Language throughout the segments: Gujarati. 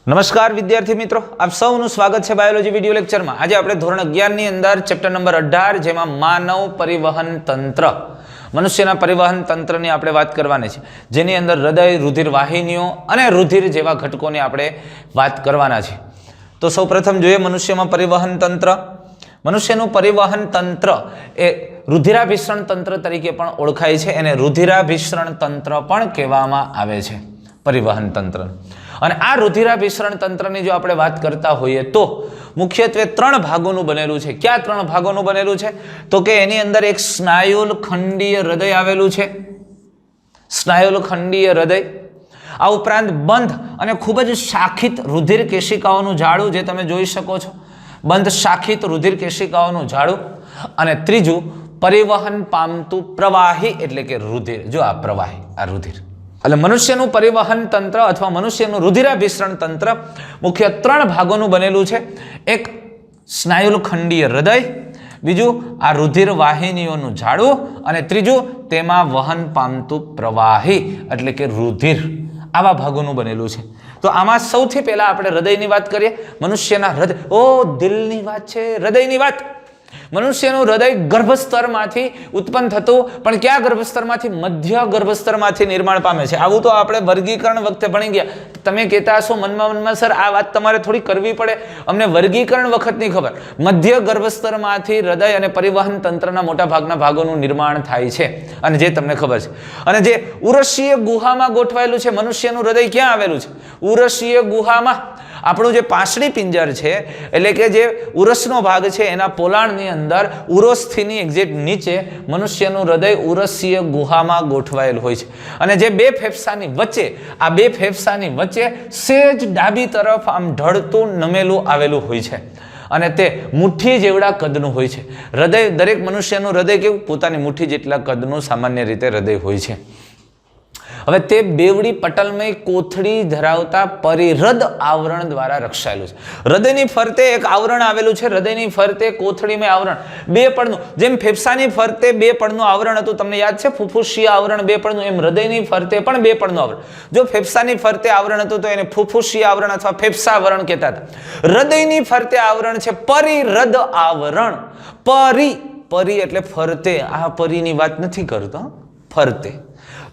નમસ્કાર વિદ્યાર્થી મિત્રો, આપ સૌનું સ્વાગત છે બાયોલોજી વિડિયો લેક્ચરમાં। આજે આપણે ધોરણ 11 ની અંદર ચેપ્ટર નંબર 18 જેમાં માનવ પરિવહન તંત્ર, મનુષ્યના પરિવહન તંત્રની આપણે વાત કરવાની છે, જેની અંદર હૃદય, રુધિર વાહિનીઓ અને રુધિર જેવા ઘટકોની આપણે વાત કરવાના છે। તો સૌપ્રથમ જોઈએ મનુષ્યમાં પરિવહન તંત્ર। મનુષ્યનું પરિવહન તંત્ર એ રુધિરાભિસરણ તંત્ર તરીકે પણ ઓળખાય છે, એને રુધિરાભિસરણ તંત્ર પણ કહેવામાં આવે છે, પરિવહન તંત્ર। અને આ રુધિરાભિસરણ તંત્રની જો આપણે વાત કરતા હોઈએ તો મુખ્યત્વે 3 ભાગોનું બનેલું છે। ક્યાં 3 ભાગોનું બનેલું છે? તો કે એની અંદર એક સ્નાયુલખંડીય હૃદય આવેલું છે, સ્નાયુલખંડીય હૃદય। આ ઉપરાંત બંધ અને ખૂબ જ શાખિત રુધિર કેશિકાઓનું જાળું, જે તમે જોઈ શકો છો, બંધ શાખિત રુધિર કેશિકાઓનું જાળું। અને ત્રીજું પરિવહન પામતું પ્રવાહી એટલે કે રુધિર। જો આ પ્રવાહી, આ રુધિર, એટલે મનુષ્યનું પરિવહન તંત્ર અથવા મનુષ્યનું રુધિરાભિસરણ તંત્ર મુખ્ય 3 ભાગોનું બનેલું છે। એક સ્નાયુલખંડીય હૃદય, બીજું આ રુધિર વાહિનીઓનું જાળું, અને ત્રીજું તેમાં વહન પામતું પ્રવાહી એટલે કે રુધિર। આવા ભાગોનું બનેલું છે। તો આમાં સૌથી પહેલા આપણે હૃદયની વાત કરીએ। મનુષ્યના હૃદય, દિલની વાત છે, હૃદયની વાત। મનુષ્યનું હૃદય ગર્ભસ્તરમાંથી ઉત્પન્ન થતું, પણ કયા ગર્ભસ્તરમાંથી? મધ્ય ગર્ભસ્તરમાંથી નિર્માણ પામે છે। આવું તો આપણે વર્ગીકરણ વખતે ભણી ગયા। તમે કહેતા હશો મનમાં સર આ વાત તમારે થોડી કરવી પડે, અમને વર્ગીકરણ વખતની ખબર। મધ્ય ગર્ભસ્તરમાંથી હૃદય અને પરિવહન તંત્રના મોટા ભાગના ભાગોનું નિર્માણ થાય છે, અને જે તમને ખબર છે। અને જે ઉરસીય ગુહામાં ગોઠવાયેલું છે મનુષ્યનું હૃદય, ક્યાં આવેલું છે? ઉરસીય ગુહામાં। આપણું જે પાંસળી પિંજર છે, એટલે કે જે ઉરસનો ભાગ છે, એના પોલાણની અંદર ઉરોસ્થિની એક્ઝેક્ટ નીચે મનુષ્યનું હૃદય ઉરસીય ગુહામાં ગોઠવાયેલું હોય છે। અને જે બે ફેફસાની વચ્ચે, આ બે ફેફસાની વચ્ચે સેજ ડાબી તરફ આમ ઢળતું નમેલું આવેલું હોય છે, અને તે મુઠ્ઠી જેવડા કદનું હોય છે। હૃદય, દરેક મનુષ્યનું હૃદય કેવું? પોતાની મુઠ્ઠી જેટલા કદનું સામાન્ય રીતે હૃદય હોય છે। હવે તે બેવડી પટલમય કોથળી ધરાવતા પરિહૃદ આવરણ દ્વારા રક્ષાયેલું છે। હૃદયની ફરતે એક આવરણ આવેલું છે, હૃદયની ફરતે કોથળીમય આવરણ, 2 પડનું। જેમ ફેફસાની ફરતે 2 પડનું આવરણ હતું, તમને યાદ છે, ફુફુસીય આવરણ 2 પડનું, એમ હૃદયની ફરતે પણ 2 પડનું આવરણ। જો ફેફસાની ફરતે આવરણ હતું તો એને ફુફુસીય આવરણ અથવા ફેફસાવરણ કહેતા હતા। હૃદયની ફરતે આવરણ છે પરિહૃદ આવરણ। પરી એટલે ફરતે, આ પરીની વાત નથી કરતો, ફરતે।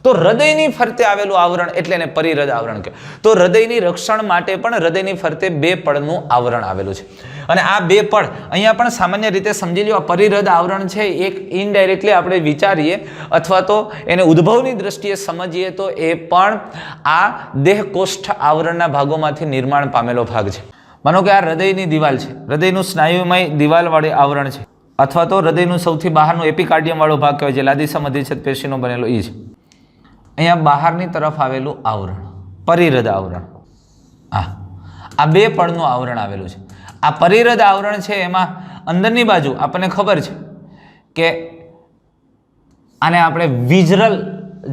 તો હૃદયની ફરતે આવેલું આવરણ એટલે એને પરિહૃદ આવરણ કહે। તો હૃદયની રક્ષણ માટે પણ હૃદયની ફરતે 2 પડનું આવરણ આવેલું છે। અને આ 2 પડ અહીંયા પણ સામાન્ય રીતે સમજી લો, આ પરિહૃદ આવરણ છે, એક ઇનડાયરેક્ટલી આપણે વિચારીએ અથવા તો એને ઉદ્ભવની દ્રષ્ટિએ સમજીએ તો એ પણ આ દેહકોષ્ઠ આવરણના ભાગોમાંથી નિર્માણ પામેલો ભાગ છે। માનો કે આ હૃદયની દિવાલ છે, હૃદયનું સ્નાયુમય દિવાલવાળી આવરણ છે, અથવા તો હૃદયનું સૌથી બહારનું એપિકાર્ડિયમ વાળો ભાગ કહેવાય, જે લાદીસા મધ્યછેદ પેશીનો બનેલો એ છે। અહીંયા બહારની તરફ આવેલું આવરણ પરિહૃદ આવરણ, આ 2 પડનું આવરણ આવેલું છે। આ પરિહૃદ આવરણ છે, એમાં અંદરની બાજુ આપણને ખબર છે કે આને આપણે વિઝરલ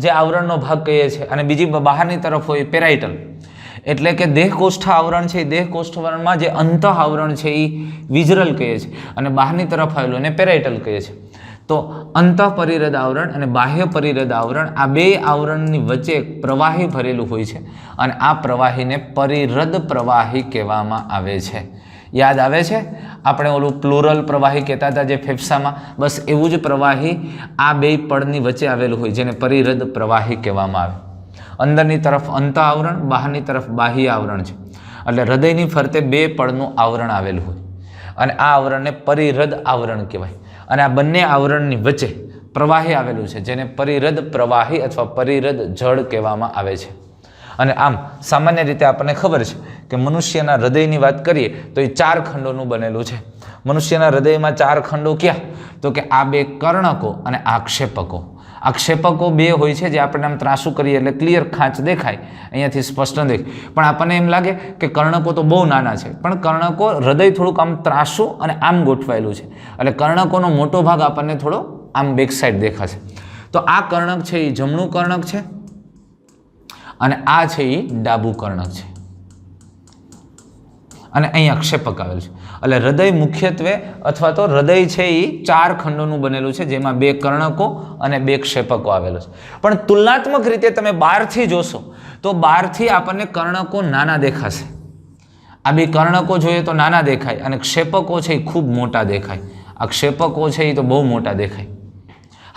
જે આવરણનો ભાગ કહીએ છીએ, અને બીજી બહારની તરફ હોય પેરાઇટલ, એટલે કે દેહકોષ્ઠ આવરણ છે, દેહકોષ્ઠ આવરણમાં જે અંતઃ આવરણ છે એ વિઝરલ કહીએ છીએ, અને બહારની તરફ આવેલું એને પેરાઇટલ કહીએ છીએ। તો અંતઃ પરિહૃદ આવરણ અને બાહ્ય પરિહૃદ આવરણ, આ 2 આવરણની વચ્ચે એક પ્રવાહી ભરેલું હોય છે, અને આ પ્રવાહીને પરિહૃદ પ્રવાહી કહેવામાં આવે છે। યાદ આવે છે? આપણે ઓલું પ્લુરલ પ્રવાહી કહેતા હતા જે ફેફસામાં, બસ એવું જ પ્રવાહી આ 2 પડની વચ્ચે આવેલું હોય, જેને પરિહૃદ પ્રવાહી કહેવામાં આવે। અંદરની તરફ અંતઃ આવરણ, બહારની તરફ બાહ્ય આવરણ છે, એટલે હૃદયની ફરતે 2 પડનું આવરણ આવેલું હોય, અને આ આવરણને પરિહૃદ આવરણ કહેવાય। અને આ બંને આવરણની વચ્ચે પ્રવાહી આવેલું છે, જેને પરિહૃદ પ્રવાહી અથવા પરિહૃદ જળ કહેવામાં આવે છે। અને આમ સામાન્ય રીતે આપણને ખબર છે કે મનુષ્યના હૃદયની વાત કરીએ તો એ 4 ખંડોનું બનેલું છે। મનુષ્યના હૃદયમાં 4 ખંડો ક્યાં? તો કે આ 2 કર્ણકો અને આક્ષેપકો। આક્ષેપકો 2 હોય છે, જે આપણે આમ ત્રાસું કરીએ એટલે ક્લિયર ખાંચ દેખાય, અહીંયાથી સ્પષ્ટ ન દેખાય, પણ આપણને એમ લાગે કે કર્ણકો તો બહુ નાના છે, પણ કર્ણકો, હૃદય થોડુંક આમ ત્રાસું અને આમ ગોઠવાયેલું છે, એટલે કર્ણકોનો મોટો ભાગ આપણને થોડો આમ બેક સાઈડ દેખાશે। તો આ કર્ણક છે એ જમણું કર્ણક છે, અને આ છે એ ડાબું કર્ણક છે, અને અહીં આક્ષેપક આવેલ છે। એટલે હૃદય મુખ્યત્વે અથવા તો હૃદય છે એ 4 ખંડોનું બનેલું છે, જેમાં 2 કર્ણકો અને 2 ક્ષેપકો આવેલો છે। પણ તુલનાત્મક રીતે તમે બહારથી જોશો તો બહારથી આપણને કર્ણકો નાના દેખાશે, આ બે કર્ણકો જોઈએ તો નાના દેખાય અને ક્ષેપકો છે એ ખૂબ મોટા દેખાય. આ ક્ષેપકો છે એ તો બહુ મોટા દેખાય.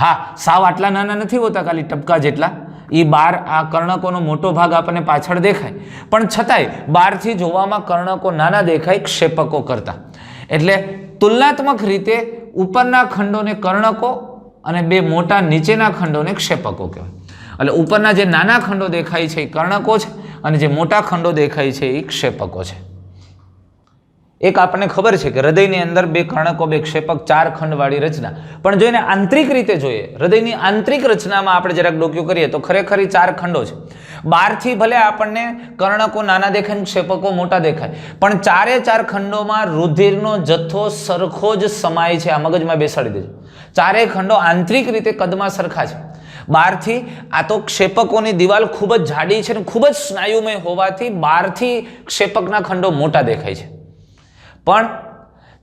હા, સાવ આટલા નાના નથી હોતા, ખાલી ટપકા જેટલા. એ બહાર આ કર્ણકોનો મોટો ભાગ આપણને પાછળ દેખાય, પણ છતાંય બહારથી જોવામાં કર્ણકો નાના દેખાય ક્ષેપકો કરતા. એટલે તુલનાત્મક રીતે ઉપરના ખંડોને કર્ણકો અને બે મોટા નીચેના ખંડોને ક્ષેપકો કહેવાય. એટલે ઉપરના જે નાના ખંડો દેખાય છે એ કર્ણકો છે અને જે મોટા ખંડો દેખાય છે એ ક્ષેપકો છે. એક આપણને ખબર છે કે હૃદયની અંદર બે કર્ણકો, બે ક્ષેપક, 4 ખંડવાળી રચના. પણ જો એને આંતરિક રીતે જોઈએ, હૃદયની આંતરિક રચનામાં આપણે જરાક ડોક્યું કરીએ તો ખરેખર 4 ખંડો છે. બહારથી ભલે આપણને કર્ણકો નાના દેખાય, ક્ષેપકો મોટા દેખાય, પણ 4 ખંડોમાં રુધિરનો જથ્થો સરખો જ સમાય છે. આ મગજમાં બેસાડી દેજો. 4 ખંડો આંતરિક રીતે કદમાં સરખા છે. બહારથી આ તો ક્ષેપકોની દિવાલ ખૂબ જ જાડી છે અને ખૂબ જ સ્નાયુમય હોવાથી બહારથી ક્ષેપકના ખંડો મોટા દેખાય છે. પણ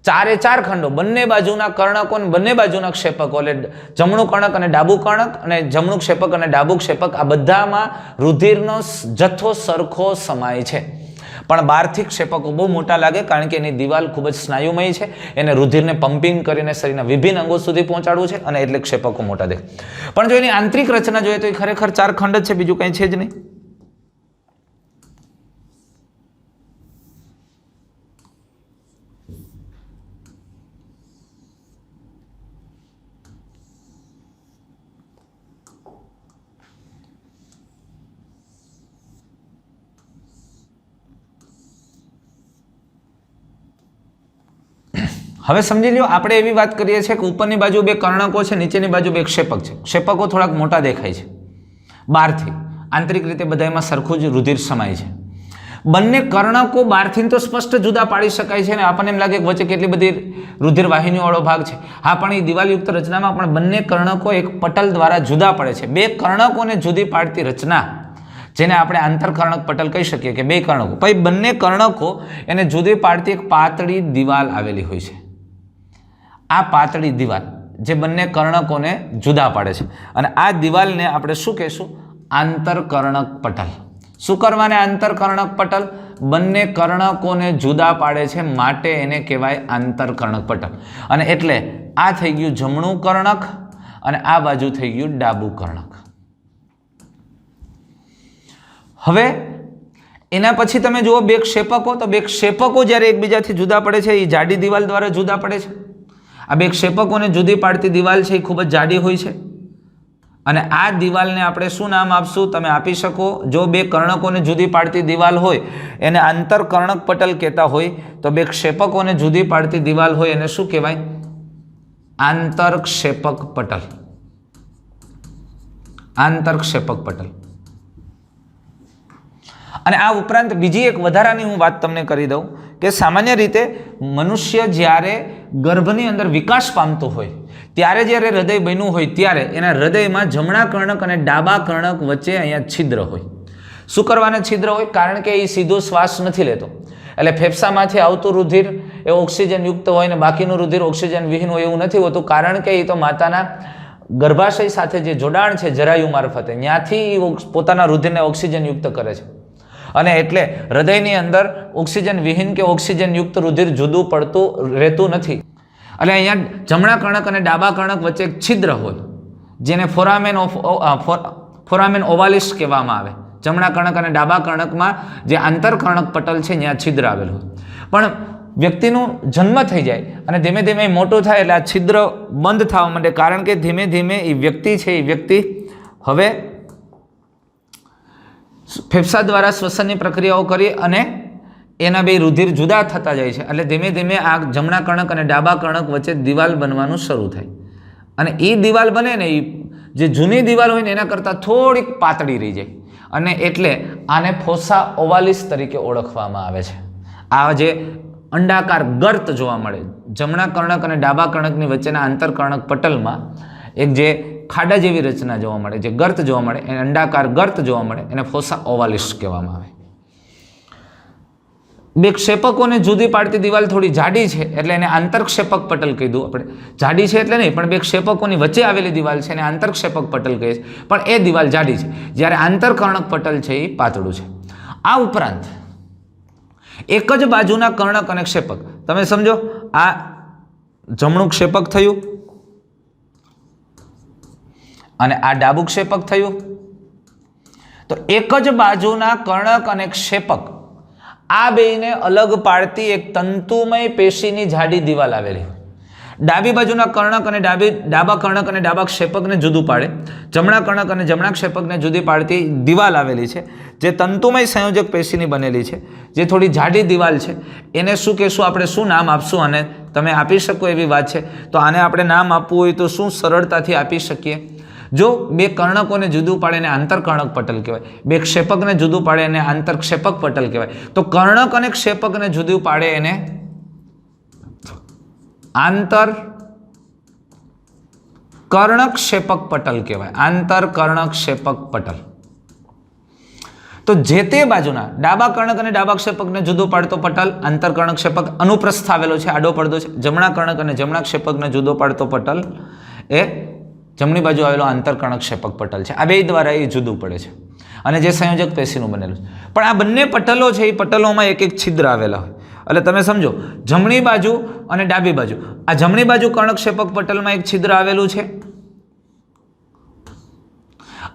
4 ખંડો, બંને બાજુના કર્ણકો અને બંને બાજુના ક્ષેપકો, એટલે જમણું કર્ણક અને ડાબું કર્ણક અને જમણું ક્ષેપક અને ડાબું ક્ષેપક, આ બધામાં રુધિરનો જથ્થો સરખો સમાય છે. પણ બહારથી ક્ષેપકો બહુ મોટા લાગે કારણ કે એની દિવાલ ખૂબ જ સ્નાયુમય છે. એને રુધિરને પમ્પિંગ કરીને શરીરના વિભિન્ન અંગો સુધી પહોંચાડવું છે અને એટલે ક્ષેપકો મોટા દેખાય. પણ જો એની આંતરિક રચના જોઈએ તો એ ખરેખર 4 ખંડ જ છે, બીજું કંઈ છે જ નહીં. હવે સમજી લો, આપણે એવી વાત કરીએ છીએ કે ઉપરની બાજુ બે કર્ણકો છે, નીચેની બાજુ બે ક્ષેપક છે. ક્ષેપકો થોડાક મોટા દેખાય છે બહારથી, આંતરિક રીતે બધામાં સરખું જ રુધિર સમાય છે. બંને કર્ણકો બહારથી તો સ્પષ્ટ જુદા પાડી શકાય છે ને આપણને એમ લાગે કે વચ્ચે કેટલી બધી રુધિર વાહિનીવાળો ભાગ છે. હા, પણ એ દિવાલયુક્ત રચનામાં પણ બંને કર્ણકો એક પટલ દ્વારા જુદા પડે છે. બે કર્ણકોને જુદી પાડતી રચના, જેને આપણે આંતરકર્ણક પટલ કહી શકીએ કે બે કર્ણકો, પછી બંને કર્ણકો એને જુદી પાડતી એક પાતળી દિવાલ આવેલી હોય છે. આ પાતળી દિવાલ જે બંને કર્ણકોને જુદા પાડે છે અને આ દિવાલને આપણે શું કહેશું? આંતરકર્ણક પટલ. શું કરવાને આંતરકર્ણક પટલ? બંને કર્ણકોને જુદા પાડે છે માટે એને કહેવાય આંતરકર્ણક પટલ. અને એટલે આ થઈ ગયું જમણું કર્ણક અને આ બાજુ થઈ ગયું ડાબું કર્ણક. હવે એના પછી તમે જુઓ બે ક્ષેપકો, તો બે ક્ષેપકો જ્યારે એકબીજાથી જુદા પડે છે એ જાડી દિવાલ દ્વારા જુદા પડે છે. આ બે ક્ષેપકોને જુદી પાડતી દિવાલ છે એ ખૂબ જ જાડી હોય છે અને આ દિવાલને આપણે શું નામ આપશું? તમે આપી શકો. જો બે કર્ણકોને જુદી પાડતી દિવાલ હોય એને આંતરકર્ણક પટલ કહેતા હોય, તો બે ક્ષેપકોને જુદી પાડતી દિવાલ હોય એને શું કહેવાય? આંતરક્ષેપક પટલ. આંતરક્ષેપક પટલ. અને આ ઉપરાંત બીજી એક વધારાની હું વાત તમને કરી દઉં કે સામાન્ય રીતે મનુષ્ય જ્યારે ગર્ભની અંદર વિકાસ પામતો હોય ત્યારે જ્યારે હૃદય બન્યું હોય ત્યારે એના હૃદયમાં જમણા કર્ણક અને ડાબા કર્ણક વચ્ચે અહીંયા છિદ્ર હોય. શું કરવાના છિદ્ર હોય? કારણ કે એ સીધો શ્વાસ નથી લેતો, એટલે ફેફસામાંથી આવતું રુધિર એ ઓક્સિજનયુક્ત હોય ને બાકીનું રુધિર ઓક્સિજન વિહીન હોય એવું નથી હોતું. કારણ કે એ તો માતાના ગર્ભાશય સાથે જે જોડાણ છે જરાયુ મારફતે, ત્યાંથી પોતાના રુધિરને ઓક્સિજનયુક્ત કરે છે. અને એટલે હૃદયની અંદર ઓક્સિજન વિહીન કે ઓક્સિજનયુક્ત રુધિર જુદું પડતું રહેતું નથી. એટલે અહીંયા જમણા કર્ણક અને ડાબા કર્ણક વચ્ચે એક છિદ્ર હોય જેને ફોરામેન ઓવાલિસ કહેવામાં આવે. જમણા કર્ણક અને ડાબા કર્ણકમાં જે આંતરકર્ણક પટલ છે ત્યાં છિદ્ર આવેલું હોય. પણ વ્યક્તિનું જન્મ થઈ જાય અને ધીમે ધીમે મોટું થાય એટલે આ છિદ્ર બંધ થવા માંડે, કારણ કે ધીમે ધીમે એ વ્યક્તિ છે એ વ્યક્તિ હવે ફેફસા દ્વારા શ્વસનની પ્રક્રિયાઓ કરી અને એના બે રુધિર જુદા થતા જાય છે. એટલે ધીમે ધીમે આ જમણા કર્ણક અને ડાબા કર્ણક વચ્ચે દિવાલ બનવાનું શરૂ થાય અને એ દિવાલ બને ને એ જે જૂની દિવાલ હોય ને એના કરતાં થોડીક પાતળી રહી જાય અને એટલે આને ફોસા ઓવાલિસ તરીકે ઓળખવામાં આવે છે. આ જે અંડાકાર ગર્ત જોવા મળે જમણા કર્ણક અને ડાબા કર્ણકની વચ્ચેના આંતરકર્ણક પટલમાં એક જે ખાડા જેવી રચના જોવા મળે, જે ગર્ત જોવા મળે, એને અંડાકાર ગર્ત જોવા મળે, એને ફોસા ઓવાલિસ કહેવામાં આવે. બે ક્ષેપકોને જુદી પાડતી દિવાલ થોડી જાડી છે એટલે એને આંતરક્ષેપક પટલ કીધું આપણે. જાડી છે એટલે નહીં, પણ બે ક્ષેપકોની વચ્ચે આવેલી દિવાલ છે એને આંતરક્ષેપક પટલ કહે છે, પણ એ દિવાલ જાડી છે, જ્યારે આંતરકર્ણક પટલ છે એ પાતળું છે. આ ઉપરાંત એક જ બાજુના કર્ણક અને ક્ષેપક. તમે સમજો, આ જમણું ક્ષેપક થયું અને આ ડાબું ક્ષેપક થયું. તો એક જ બાજુના કર્ણક અને ક્ષેપક આ બેને અલગ પાડતી એક તંતુમય પેશીની જાડી દિવાલ આવેલી. ડાબી બાજુના કર્ણક અને ડાબા કર્ણક અને ડાબા ક્ષેપકને જુદું પાડે, જમણા કર્ણક અને જમણા ક્ષેપકને જુદી પાડતી દિવાલ આવેલી છે, જે તંતુમય સંયોજક પેશીની બનેલી છે, જે થોડી જાડી દિવાલ છે. એને શું કહેશું આપણે, શું નામ આપશું? અને તમે આપી શકો એવી વાત છે. તો આને આપણે નામ આપવું હોય તો શું સરળતાથી આપી શકીએ? જો બે કર્ણકોને જુદું પાડે એને આંતરકર્ણક પટલ કહેવાય, બે ક્ષેપકને જુદું પાડે એને આંતરક્ષેપક પટલ કહેવાય. તો કર્ણક અને ક્ષેપકને જુદું પાડે એને આંતર કર્ણક-ક્ષેપક પટલ કહેવાય, આંતર કર્ણક-ક્ષેપક પટલ. તો જે તે બાજુના ડાબા કર્ણક અને ડાબા ક્ષેપકને જુદું પાડતો પટલ આંતરકર્ણક-ક્ષેપક અનુપ્રસ્થ આવેલો છે, આડો પડદો છે. જમણા કર્ણક અને જમણા ક્ષેપકને જુદો પાડતો પટલ એ જમણી બાજુ આવેલો આંતરકર્ણક-ક્ષેપક પટલ છે. આ બે દ્વારા એ જુદું પડે છે અને જે સંયોજક પેશીનું બનેલું છે. પણ આ બંને પટલો છે એ પટલોમાં એક એક છિદ્ર આવેલા હોય. એટલે તમે સમજો, જમણી બાજુ અને ડાબી બાજુ, આ જમણી બાજુ કર્ણક-ક્ષેપક પટલમાં એક છિદ્ર આવેલું છે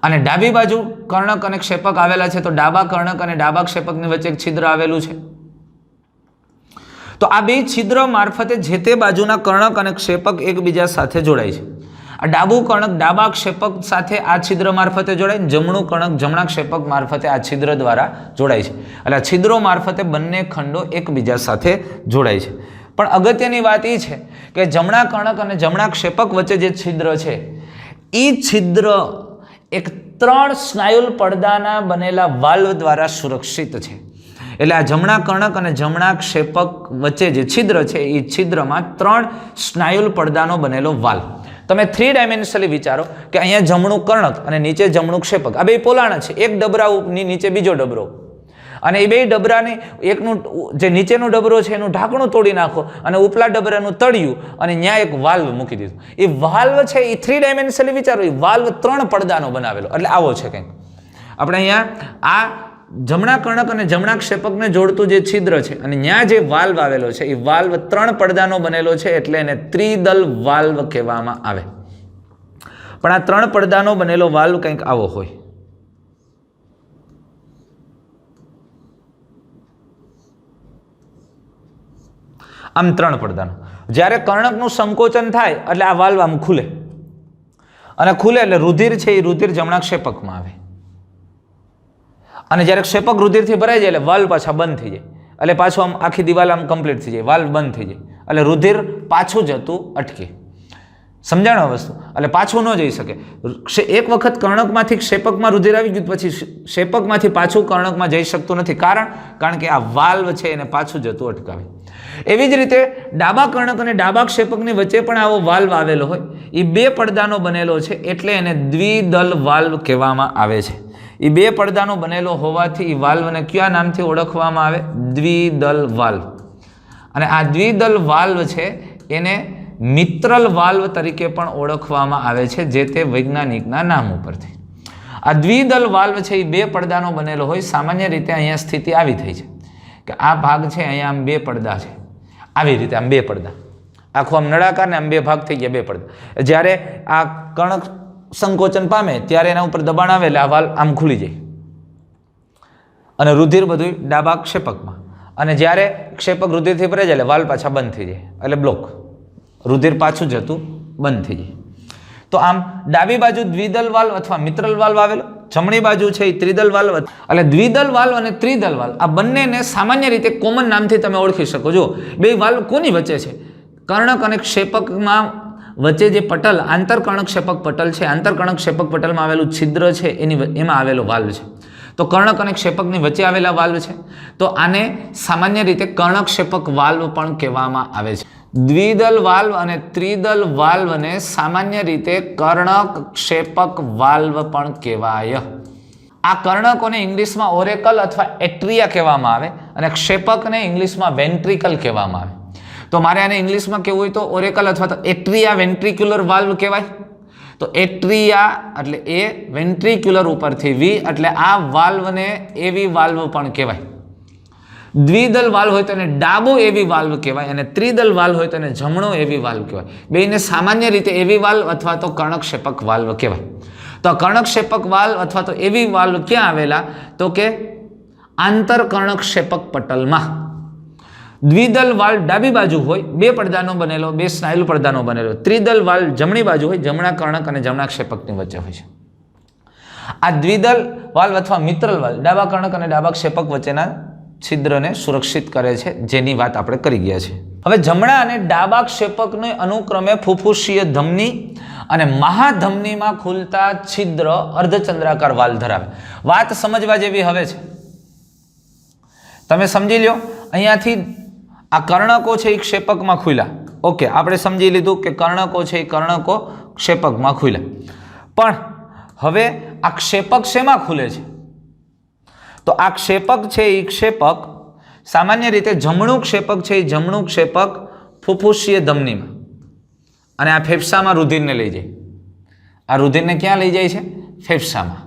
અને ડાબી બાજુ કર્ણક અને ક્ષેપક આવેલા છે. તો ડાબા કર્ણક અને ડાબા ક્ષેપકની વચ્ચે એક છિદ્ર આવેલું છે. તો આ બે છિદ્ર મારફતે જે તે બાજુના કર્ણક અને ક્ષેપક એકબીજા સાથે જોડાય છે. આ ડાબું કર્ણક ડાબા ક્ષેપક સાથે આ છિદ્ર મારફતે જોડાય, જમણું કર્ણક જમણા ક્ષેપક મારફતે આ છિદ્ર દ્વારા જોડાય છે. એટલે આ છિદ્રો મારફતે બંને ખંડો એકબીજા સાથે જોડાય છે. પણ અગત્યની વાત એ છે કે જમણા કર્ણક અને જમણા ક્ષેપક વચ્ચે જે છિદ્ર છે એ છિદ્ર એક 3 સ્નાયુલ પડદાના બનેલા વાલ્વ દ્વારા સુરક્ષિત છે. એટલે આ જમણા કર્ણક અને જમણા ક્ષેપક વચ્ચે જે છિદ્ર છે એ છિદ્રમાં 3 સ્નાયુલ પડદાનો બનેલો વાલ્વ. તમે 3 ડાયમેન્શનલી વિચારો કે અહીંયા જમણું કર્ણક અને નીચે જમણું ક્ષેપક, આ બે પોલાણ છે. એક ડબરાની નીચે બીજો ડબરો, અને એ બે ડબરાને એકનું જે નીચેનું ડબરો છે એનું ઢાંકણું તોડી નાખો અને ઉપલા ડબરાનું તળિયું અને ત્યાં એક વાલ્વ મૂકી દીધું. એ વાલ્વ છે એ 3 ડાયમેન્શનલી વિચારો, એ વાલ્વ 3 પડદાનો બનાવેલો. એટલે આવો છે કંઈક. આપણે અહીંયા આ જમણા કર્ણક અને જમણા ક્ષેપકને જોડતું જે છિદ્ર છે અને ત્યાં જે વાલ્વ આવેલો છે એ વાલ્વ 3 પડદાનો બનેલો છે, એટલે એને ત્રિદલ વાલ્વ કહેવામાં આવે. પણ આ 3 પડદાનો બનેલો વાલ્વ કંઈક આવો હોય. આમ 3 પડદાનો. જ્યારે કર્ણકનું સંકોચન થાય એટલે આ વાલ્વ આમ ખુલે, અને ખુલે એટલે રુધિર છે એ રુધિર જમણા ક્ષેપકમાં આવે, અને જ્યારે ક્ષેપક રુધિરથી ભરાઈ જાય એટલે વાલ્વ પાછા બંધ થઈ જાય. એટલે પાછું આમ આખી દિવાલ આમ કમ્પ્લીટ થઈ જાય, વાલ્વ બંધ થઈ જાય, એટલે રુધિર પાછું જતું અટકે. સમજાણો વસ્તુ? એટલે પાછું ન જઈ શકે. એક વખત કર્ણકમાંથી ક્ષેપકમાં રુધિર આવી ગયું પછી ક્ષેપકમાંથી પાછું કર્ણકમાં જઈ શકતું નથી. કારણ કે આ વાલ્વ છે એને પાછું જતું અટકાવે. એવી જ રીતે ડાબા કર્ણક અને ડાબા ક્ષેપકની વચ્ચે પણ આવો વાલ્વ આવેલો હોય, એ 2 પડદાનો બનેલો છે, એટલે એને દ્વિદલ વાલ્વ કહેવામાં આવે છે. એ 2 પડદાનો બનેલો હોવાથી એ વાલ્વને કયા નામથી ઓળખવામાં આવે? દ્વિદલ વાલ્વ. અને આ દ્વિદલ વાલ્વ છે એને મિત્રલ વાલ્વ તરીકે પણ ઓળખવામાં આવે છે, જે તે વૈજ્ઞાનિકના નામ ઉપરથી. આ દ્વિદલ વાલ્વ છે એ 2 પડદાનો બનેલો હોય. સામાન્ય રીતે અહીંયા સ્થિતિ આવી થઈ છે કે આ ભાગ છે, અહીંયા આમ 2 પડદા છે, આવી રીતે આમ 2 પડદા, આખું આમ નળાકાર ને આમ 2 ભાગ થઈ ગયા, 2 પડદા. જ્યારે આ કર્ણક સંકોચન પામે ત્યારે એના ઉપર દબાણ આવે એટલે આ વાલ્વ આમ ખુલી જાય અને રુધિર બધું ડાબા ક્ષેપકમાં, અને જ્યારે ક્ષેપક રુધિરથી ભરાઈ જાય એટલે વાલ્વ પાછા બંધ થઈ જાય, એટલે બ્લોક, રુધિર પાછું જતું બંધ થઈ જાય. તો આમ ડાબી બાજુ દ્વિદલ વાલ્વ અથવા મિત્રલ વાલ્વ આવેલો, જમણી બાજુ છે એ ત્રિદલ વાલ્વ. એટલે દ્વિદલ વાલ્વ અને ત્રિદલ વાલ્વ આ બંનેને સામાન્ય રીતે કોમન નામથી તમે ઓળખી શકો. જો 2 વાલ્વ કોની વચ્ચે છે? કર્ણક અને ક્ષેપકમાં વચ્ચે જે પટલ આંતરકર્ણક ક્ષેપક પટલ છે, આંતરકર્ણક ક્ષેપક પટલમાં આવેલું છિદ્ર છે એમાં આવેલો વાલ્વ છે. તો કર્ણક અને ક્ષેપકની વચ્ચે આવેલા વાલ્વ છે, તો આને સામાન્ય રીતે કર્ણક ક્ષેપક વાલ્વ પણ કહેવામાં આવે છે. દ્વિદલ વાલ્વ અને ત્રિદલ વાલ્વને સામાન્ય રીતે કર્ણક ક્ષેપક વાલ્વ પણ કહેવાય. આ કર્ણકોને ઇંગ્લિશમાં ઓરેકલ અથવા એટ્રિયા કહેવામાં આવે અને ક્ષેપકને ઇંગ્લિશમાં વેન્ટ્રિકલ કહેવામાં આવે. તો મારે આને ઇંગ્લિશમાં કહેવું હોય તો ઓરેકલ અથવા તો એટ્રિયા વેન્ટ્રિક્યુલર વાલ્વ કહેવાય. તો એટ્રિયા એટલે એ, વેન્ટ્રિક્યુલર ઉપરથી વી, એટલે આ વાલ્વને એવી વાલ્વ પણ કહેવાય. દ્વિદલ વાલ્વ હોય તો એને ડાબો એવી વાલ્વ કહેવાય અને ત્રિદલ વાલ્વ હોય તો એને જમણો એવી વાલ્વ કહેવાય. બેને સામાન્ય રીતે એવી વાલ્વ અથવા તો કર્ણકક્ષેપક વાલ્વ કહેવાય. તો કર્ણકક્ષેપક વાલ્વ અથવા તો એવી વાલ્વ ક્યાં આવેલા? તો કે આંતરકર્ણકક્ષેપક પટલમાં. દ્વિદલ વાલ્વ ડાબી બાજુ હોય, બે પડદાનો બનેલો, બે સ્નાયુ પડદાનો બનેલો. ત્રિદલ વાલ્વ જમણી બાજુ હોય, જમણા કર્ણક અને જમણા ક્ષેપકની વચ્ચે હોય છે. આ દ્વિદલ વાલ્વ અથવા મિત્રલ વાલ્વ ડાબા કર્ણક અને ડાબા ક્ષેપક વચ્ચેના છિદ્રને સુરક્ષિત કરે છે, જેની વાત આપણે કરી ગયા છે. હવે જમણા અને ડાબા ક્ષેપકને અનુક્રમે ફુફુસીય ધમની અને મહાધમનીમાં ખુલતા છિદ્ર અર્ધચંદ્રાકાર વાલ્વ ધરાવે. વાત સમજવા જેવી હવે છે, તમે સમજી લો. અહીંયાથી આ કર્ણકો છે એ ક્ષેપકમાં ખુલ્યા. ઓકે, આપણે સમજી લીધું કે કર્ણકો છે એ કર્ણકો ક્ષેપકમાં ખુલ્યા. પણ હવે આ ક્ષેપક શેમાં ખુલે છે? તો આ ક્ષેપક છે એ ક્ષેપક સામાન્ય રીતે જમણું ક્ષેપક છે એ જમણું ક્ષેપક ફુફુસીય ધમનીમાં અને આ ફેફસામાં રુધિરને લઈ જાય. આ રુધિરને ક્યાં લઈ જાય છે? ફેફસામાં.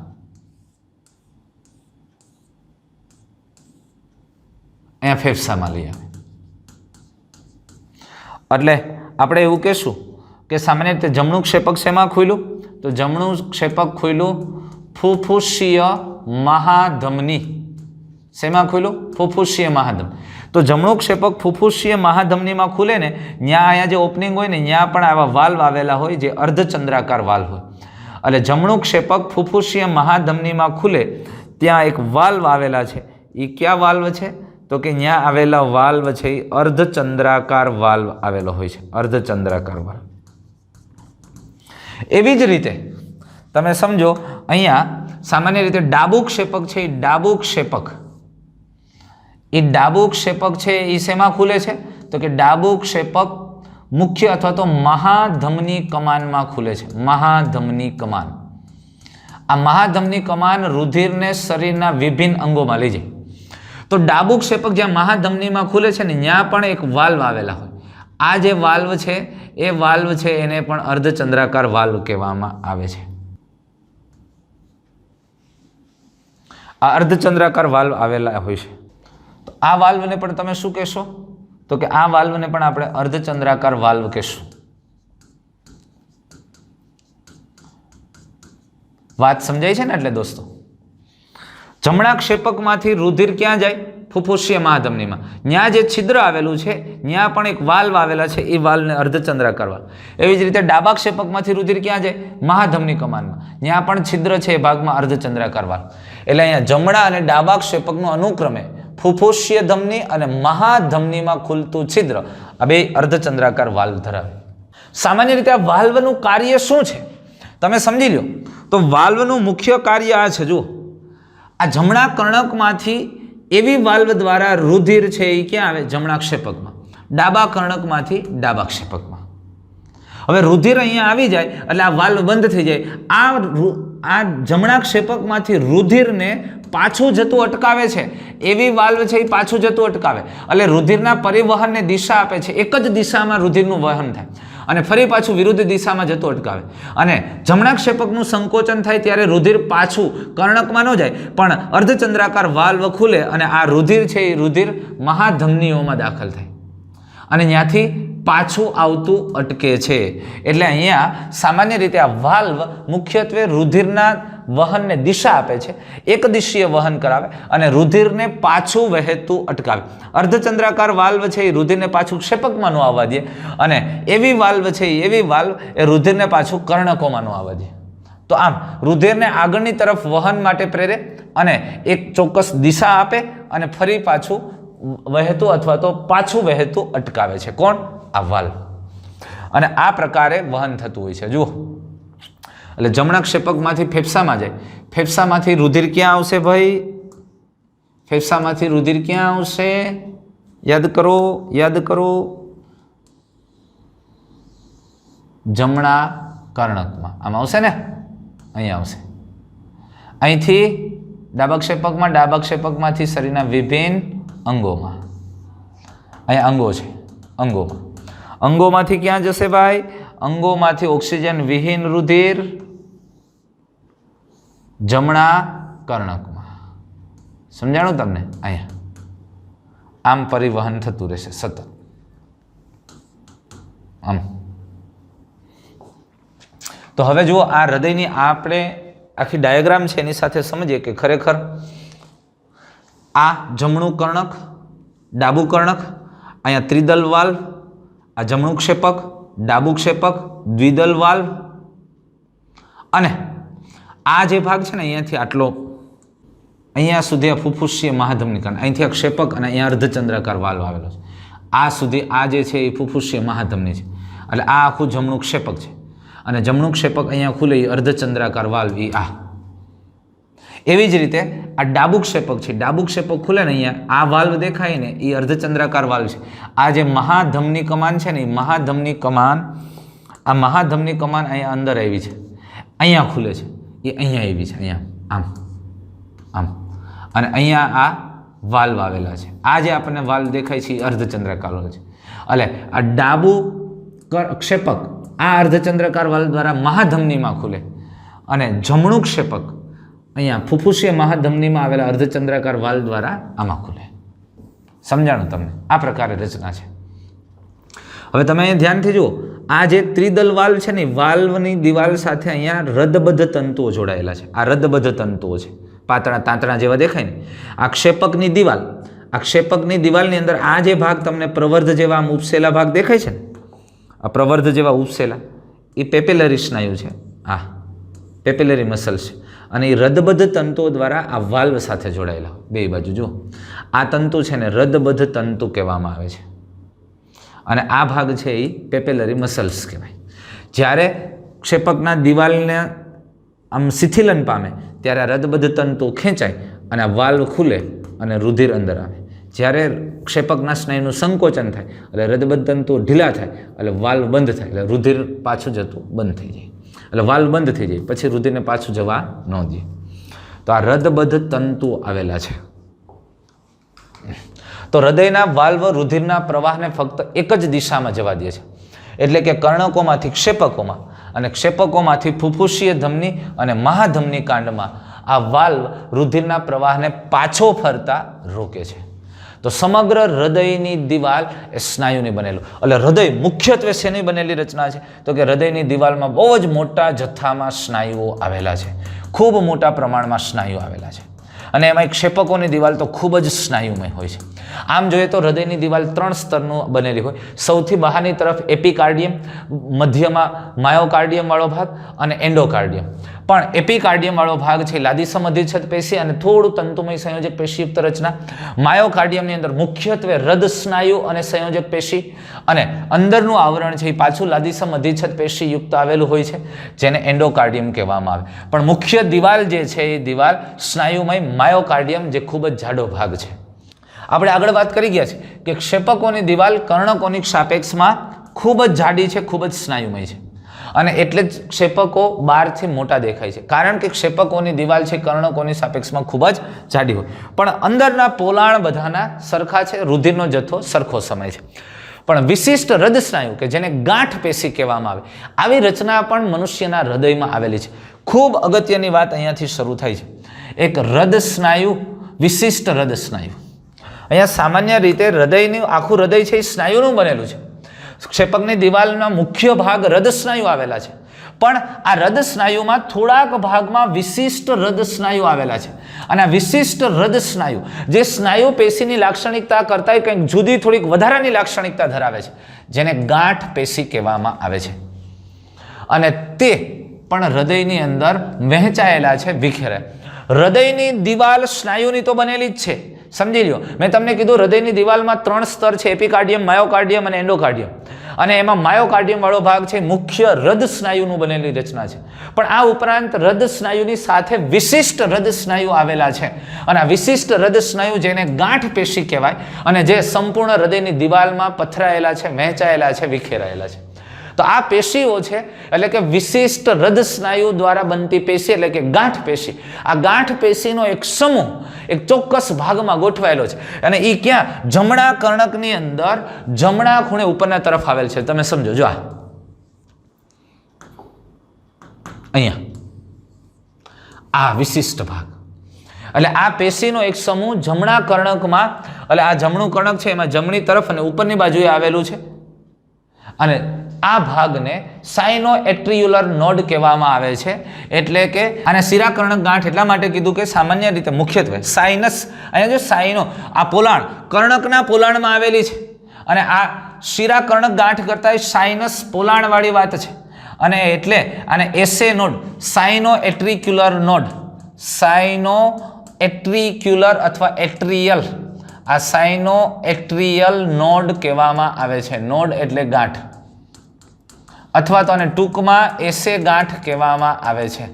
અહીંયા ફેફસામાં લઈ આવે. એટલે આપણે એવું કહેશું કે સામાન્ય રીતે જમણું ક્ષેપક શેમાં ખુલ્યું? તો જમણું ક્ષેપક ખુલ્યું ફુફુસીય મહાધમની. શેમાં ખુલ્યું? ફુફુસીય મહાધમની. તો જમણું ક્ષેપક ફુફુસીય મહાધમનીમાં ખુલે ને, ત્યાં અહીંયા જે ઓપનિંગ હોય ને ત્યાં પણ આવા વાલ્વ આવેલા હોય જે અર્ધચંદ્રાકાર વાલ્વ હોય. એટલે જમણું ક્ષેપક ફુફુસીય મહાધમનીમાં ખુલે ત્યાં એક વાલ્વ આવેલા છે. એ કયા વાલ્વ છે? તો કે ત્યાં આવેલા વાલ્વ છે એ અર્ધચંદ્રાકાર વાલ્વ આવેલો હોય છે. અર્ધચંદ્રાકાર વાલ્વ. એવી જ રીતે તમે સમજો, અહીંયા સામાન્ય રીતે ડાબુ ક્ષેપક છે એ ડાબુ ક્ષેપક છે એ શેમાં ખુલે છે? તો કે ડાબુ ક્ષેપક મુખ્ય અથવા તો મહાધમની કમાનમાં ખુલે છે. મહાધમની કમાન. આ મહાધમની કમાન રુધિરને શરીરના વિભિન્ન અંગોમાં લઈ જાય. તો ડાબુ ક્ષેપક જ્યાં મહાધમનીમાં ખુલે છે ને ત્યાં પણ એક વાલ્વ આવેલા હોય. આ જે વાલ્વ છે એ વાલ્વ છે એને પણ અર્ધચંદ્રાકાર વાલ્વ કહેવામાં આવે છે. આ અર્ધચંદ્રાકાર વાલ્વ આવેલા હોય છે. તો આ વાલ્વને પણ તમે શું કહેશો? તો કે આ વાલ્વને પણ આપણે અર્ધચંદ્રાકાર વાલ્વ કહેશું. વાત સમજાય છે ને? એટલે દોસ્તો, જમણા ક્ષેપકમાંથી રુધિર ક્યાં જાય? ફુફુસીય મહાધમનીમાં. ત્યાં જે છિદ્ર આવેલું છે ત્યાં પણ એક વાલ્વ આવેલા છે, એ વાલ્વને અર્ધચંદ્રાકાર વાલ્વ. એવી જ રીતે ડાબા ક્ષેપકમાંથી રુધિર ક્યાં જાય? મહાધમની કમાનમાં. ત્યાં પણ છિદ્ર છે એ ભાગમાં અર્ધચંદ્રાકાર વાલ્વ. એટલે અહીંયા જમણા અને ડાબા ક્ષેપકનું અનુક્રમે ફુફુસીય ધમની અને મહાધમનીમાં ખુલતું છિદ્ર આ બે અર્ધચંદ્રાકાર વાલ્વ ધરાવે. સામાન્ય રીતે આ વાલ્વનું કાર્ય શું છે તમે સમજી લો. તો વાલ્વનું મુખ્ય કાર્ય આ છે. જુઓ, આ જમણા કર્ણકમાંથી એવી વાલ્વ દ્વારા રુધિર છે એ ક્યાં આવે? જમણા ક્ષેપકમાં. ડાબા કર્ણકમાંથી ડાબા ક્ષેપકમાં. હવે રુધિર અહીંયા આવી જાય એટલે આ વાલ્વ બંધ થઈ જાય. આ જમણા ક્ષેપકમાંથી રુધિરને પાછું જતું અટકાવે છે એવી વાલ્વ છે એ પાછું જતું અટકાવે. એટલે રુધિરના પરિવહનને દિશા આપે છે. એક જ દિશામાં રુધિરનું વહન થાય અને ફરી પાછું વિરુદ્ધ દિશામાં જતું અટકાવે. અને જમણા ક્ષેપકનું સંકોચન થાય ત્યારે રુધિર પાછું કર્ણકમાં ન જાય પણ અર્ધચંદ્રાકાર વાલ્વ ખુલે અને આ રુધિર છે એ રુધિર મહાધમનીઓમાં દાખલ થાય અને ત્યાંથી પાછું આવતું અટકે છે. એટલે અહીંયા સામાન્ય રીતે આ વાલ્વ મુખ્યત્વે રુધિરના વહનને દિશા આપે છે, એક દિશીય વહન કરાવે અને રુધિરને પાછું વહેતું અટકાવે. અર્ધચંદ્રાકાર વાલ્વ છે એ રુધિરને પાછું ક્ષેપકમાં ન આવવા દે અને એવી વાલ્વ છે એવી વાલ્વ એ રુધિરને પાછું કર્ણકોમાં ન આવવા દે. તો આમ રુધિરને આગળની તરફ વહન માટે પ્રેરે અને એક ચોક્કસ દિશા આપે અને ફરી પાછું વહેતું અથવા તો પાછું વહેતું અટકાવે છે. કોણ? આ વાલ્વ. અને આ પ્રકારે વહન થતું હોય છે. જુઓ, એટલે જમણા ક્ષેપકમાંથી ફેફસામાં જાય. ફેફસામાંથી રુધિર ક્યાં આવશે ભાઈ? ફેફસામાંથી રુધિર ક્યાં આવશે? યાદ કરો, યાદ કરો. જમણા કર્ણકમાં. આમ આવશે ને? અહીંયા આવશે. અહીંથી ડાબા ક્ષેપકમાંથી શરીરના વિભિન્ન અંગોમાં. અહીંયા અંગો છે, અંગોમાં. અંગોમાંથી ક્યાં જશે ભાઈ? અંગોમાંથી ઓક્સિજન વિહીન રુધિર જમણા કર્ણકમાં. સમજાણું તમને? અહીંયા આમ પરિવહન થતું રહેશે સતત આમ. તો હવે જુઓ આ હૃદયની આપણે આખી ડાયાગ્રામ છે એની સાથે સમજીએ કે ખરેખર આ જમણું કર્ણક, ડાબું કર્ણક, અહીંયા ત્રિદલ વાલ્વ, આ જમણું ક્ષેપક, ડાબું ક્ષેપક, દ્વિદલ વાલ્વ, અને આ જે ભાગ છે ને અહીંયાથી આટલો અહીંયા સુધી આ ફુફુસીય મહાધમની કારણ, અહીંથી આ ક્ષેપક અને અહીંયા અર્ધચંદ્રાકાર વાલ્વ આવેલો છે. આ સુધી આ જે છે એ ફુફુસીય મહાધમની છે. એટલે આ આખું જમણું ક્ષેપક છે અને જમણું ક્ષેપક અહીંયા ખુલે એ અર્ધચંદ્રાકાર વાલ્વ એ આ. એવી જ રીતે આ ડાબું ક્ષેપક છે, ડાબું ક્ષેપક ખુલે ને અહીંયા આ વાલ્વ દેખાય ને એ અર્ધચંદ્રાકાર વાલ્વ છે. આ જે મહાધમની કમાન છે ને એ મહાધમની કમાન, આ મહાધમની કમાન અહીંયા અંદર આવી છે, અહીંયા ખુલે છે, એ અહીંયા આવી છે, અહીંયા આમ આમ, અને અહીંયા આ વાલ્વ આવેલા છે. આ જે આપણને વાલ્વ દેખાય છે એ અર્ધચંદ્રાકાર વાલ્વ છે. એટલે આ ડાબું ક્ષેપક આ અર્ધચંદ્રાકાર વાલ્વ દ્વારા મહાધમનીમાં ખુલે અને જમણું ક્ષેપક અહીંયા ફુફુસીય મહાધમનીમાં આવેલા અર્ધચંદ્રાકાર વાલ્વ દ્વારા આમાં ખુલે. સમજાણું તમને? આ પ્રકારે રચના છે. હવે તમે અહીંયા ધ્યાનથી જુઓ, આ જે ત્રિદલ વાલ્વ છે ને વાલ્વની દિવાલ સાથે અહીંયા રદબદ્ધ તંતુઓ જોડાયેલા છે. આ રદબદ્ધ તંતુઓ છે, પાતળા તાંતણા જેવા દેખાય ને. આ ક્ષેપકની દિવાલ, આ ક્ષેપકની દિવાલની અંદર આ જે ભાગ તમને પ્રવર્ધ જેવા આમ ઉપસેલા ભાગ દેખાય છે ને, આ પ્રવર્ધ જેવા ઉપસેલા એ પેપિલરી સ્નાયુ છે. આ પેપિલરી મસલ છે અને એ રદબદ્ધ તંતુઓ દ્વારા આ વાલ્વ સાથે જોડાયેલા હોય. બે બાજુ જુઓ, આ તંતુ છે ને રદબદ્ધ તંતુ કહેવામાં આવે છે અને આ ભાગ છે એ પેપિલરી મસલ્સ કહેવાય. જ્યારે ક્ષેપકના દિવાલને આમ શિથિલન પામે ત્યારે આ રદબદ્ધ તંતુ ખેંચાય અને આ વાલ્વ ખુલે અને રુધિર અંદર આવે. જ્યારે ક્ષેપકના સ્નાયુનું સંકોચન થાય એટલે રદબદ્ધ તંતુઓ ઢીલા થાય એટલે વાલ્વ બંધ થાય એટલે રુધિર પાછું જતું બંધ થઈ જાય. એટલે વાલ્વ બંધ થઈ જાય પછી રુધિરને પાછું જવા ન દે. તો આ રદબદ્ધ તંતુ આવેલા છે. તો હૃદયના વાલ્વ રુધિરના પ્રવાહને ફક્ત એક જ દિશામાં જવા દે છે, એટલે કે કર્ણકોમાંથી ક્ષેપકોમાં અને ક્ષેપકોમાંથી ફુફુસીય ધમની અને મહાધમની કાંડમાં આ વાલ્વ રુધિરના પ્રવાહને પાછો ફરતા રોકે છે. તો સમગ્ર હૃદયની દિવાલ એ સ્નાયુની બનેલું. એટલે હૃદય મુખ્યત્વે શેની બનેલી રચના છે? તો કે હૃદયની દિવાલમાં બહુ જ મોટા જથ્થામાં સ્નાયુઓ આવેલા છે, ખૂબ મોટા પ્રમાણમાં સ્નાયુઓ આવેલા છે. અને એમાં ક્ષેપકોની દિવાલ તો ખૂબ જ સ્નાયુમય હોય છે. આમ જોઈએ તો હૃદયની દિવાલ 3 સ્તરનું બનેલી હોય. સૌથી બહારની તરફ એપિકાર્ડિયમ, મધ્યમાં માયોકાર્ડિયમ વાળો ભાગ અને એન્ડોકાર્ડિયમ. પણ એપિકાર્ડિયમ વાળો ભાગ છે લાદી સમધિચ્છદ પેશી અને થોડું તંતુમય સંયોજક પેશીયુક્ત રચના. માયોકાર્ડિયમની અંદર મુખ્યત્વે હૃદ સ્નાયુ અને સંયોજક પેશી અને અંદરનું આવરણ છે એ પાછું લાદી સમધિચ્છદ પેશીયુક્ત આવેલું હોય છે, જેને એન્ડોકાર્ડિયમ કહેવામાં આવે. પણ મુખ્ય દિવાલ જે છે એ દિવાલ સ્નાયુમય માયોકાર્ડિયમ, જે ખૂબ જ જાડો ભાગ છે. આપણે આગળ વાત કરી ગયા છે કે ક્ષેપકોની દિવાલ કર્ણકોની સાપેક્ષમાં ખૂબ જ જાડી છે, ખૂબ જ સ્નાયુમય છે અને એટલે જ ક્ષેપકો બહારથી મોટા દેખાય છે, કારણ કે ક્ષેપકોની દિવાલ છે કર્ણકોની સાપેક્ષમાં ખૂબ જ જાડી હોય. પણ અંદરના પોલાણ બધાના સરખા છે, રુધિરનો જથ્થો સરખો સમય છે. પણ વિશિષ્ટ હૃદ સ્નાયુ કે જેને ગાંઠ પેશી કહેવામાં આવે, આવી રચના પણ મનુષ્યના હૃદયમાં આવેલી છે. ખૂબ અગત્યની વાત અહીંયાથી શરૂ થાય છે. એક હૃદ સ્નાયુ, વિશિષ્ટ હૃદ સ્નાયુ. અહીંયા સામાન્ય રીતે હૃદયનું આખું હૃદય છે એ સ્નાયુનું બનેલું છે. ક્ષેપકની દિવાલના મુખ્ય ભાગ હૃદ સ્નાયુ આવેલા છે, પણ આ હૃદ સ્નાયુમાં થોડાક ભાગમાં વિશિષ્ટ હૃદ સ્નાયુ આવેલા છે. અને આ વિશિષ્ટ હૃદ સ્નાયુ જે સ્નાયુ પેશીની લાક્ષણિકતા કરતાં કંઈક જુદી, થોડીક વધારાની લાક્ષણિકતા ધરાવે છે, જેને ગાંઠ પેશી કહેવામાં આવે છે. અને તે પણ હૃદયની અંદર વહેંચાયેલા છે, વિખેરે. હૃદયની દિવાલ સ્નાયુની તો બનેલી જ છે, સમજી લો. મેં તમને કીધું હૃદયની દિવાલમાં 3 સ્તર છે, એપિકાર્ડિયમ, માયોકાર્ડિયમ અને એન્ડોકાર્ડિયમ. અને એમાં માયોકાર્ડિયમ વાળો ભાગ છે મુખ્ય હૃદ સ્નાયુનું બનેલી રચના છે. પણ આ ઉપરાંત હૃદ સ્નાયુની સાથે વિશિષ્ટ હૃદ સ્નાયુ આવેલા છે અને આ વિશિષ્ટ હૃદ સ્નાયુ જેને ગાંઠ પેશી કહેવાય અને જે સંપૂર્ણ હૃદયની દિવાલમાં પથરાયેલા છે, વહેંચાયેલા છે, વિખેરાયેલા છે. તો આ પેશીઓ છે એટલે કે વિશિષ્ટ હૃદ સ્નાયુ દ્વારા બનતી પેશી એટલે કે ગાંઠ પેશી. આ ગાંઠ પેશીનો એક સમૂહ એક ચોક્કસ ભાગમાં ગોઠવાયેલો છે અને એ ક્યાં? જમણા કર્ણકની અંદર જમણા ખૂણે ઉપરના તરફ આવેલ છે. તમે સમજો, જો અહીંયા આ વિશિષ્ટ ભાગ એટલે આ પેશીનો એક સમૂહ જમણા કર્ણકમાં, એટલે આ જમણું કર્ણક છે એમાં જમણી તરફ અને ઉપરની બાજુએ આવેલું છે, અને આ ભાગને સાઇનોએટ્રિયુલર નોડ કહેવામાં આવે છે. એટલે કે આને શિરાકર્ણક ગાંઠ એટલા માટે કીધું કે સામાન્ય રીતે મુખ્યત્વે સાઇનસ, અહીંયા જો સાઇનો આ પોલાણ કર્ણકના પોલાણમાં આવેલી છે, અને આ શિરાકર્ણક ગાંઠ કરતાં સાઇનસ પોલાણવાળી વાત છે, અને એટલે આને એસે નોડ, સાઇનોએટ્રિક્યુલર નોડ, સાઇનોએટ્રિક્યુલર અથવા એટ્રિયલ, આ સાઇનોએટ્રિયલ નોડ કહેવામાં આવે છે. નોડ એટલે ગાંઠ, અથવા તો આને ટૂંકમાં એસે ગાંઠ કહેવામાં આવે છે.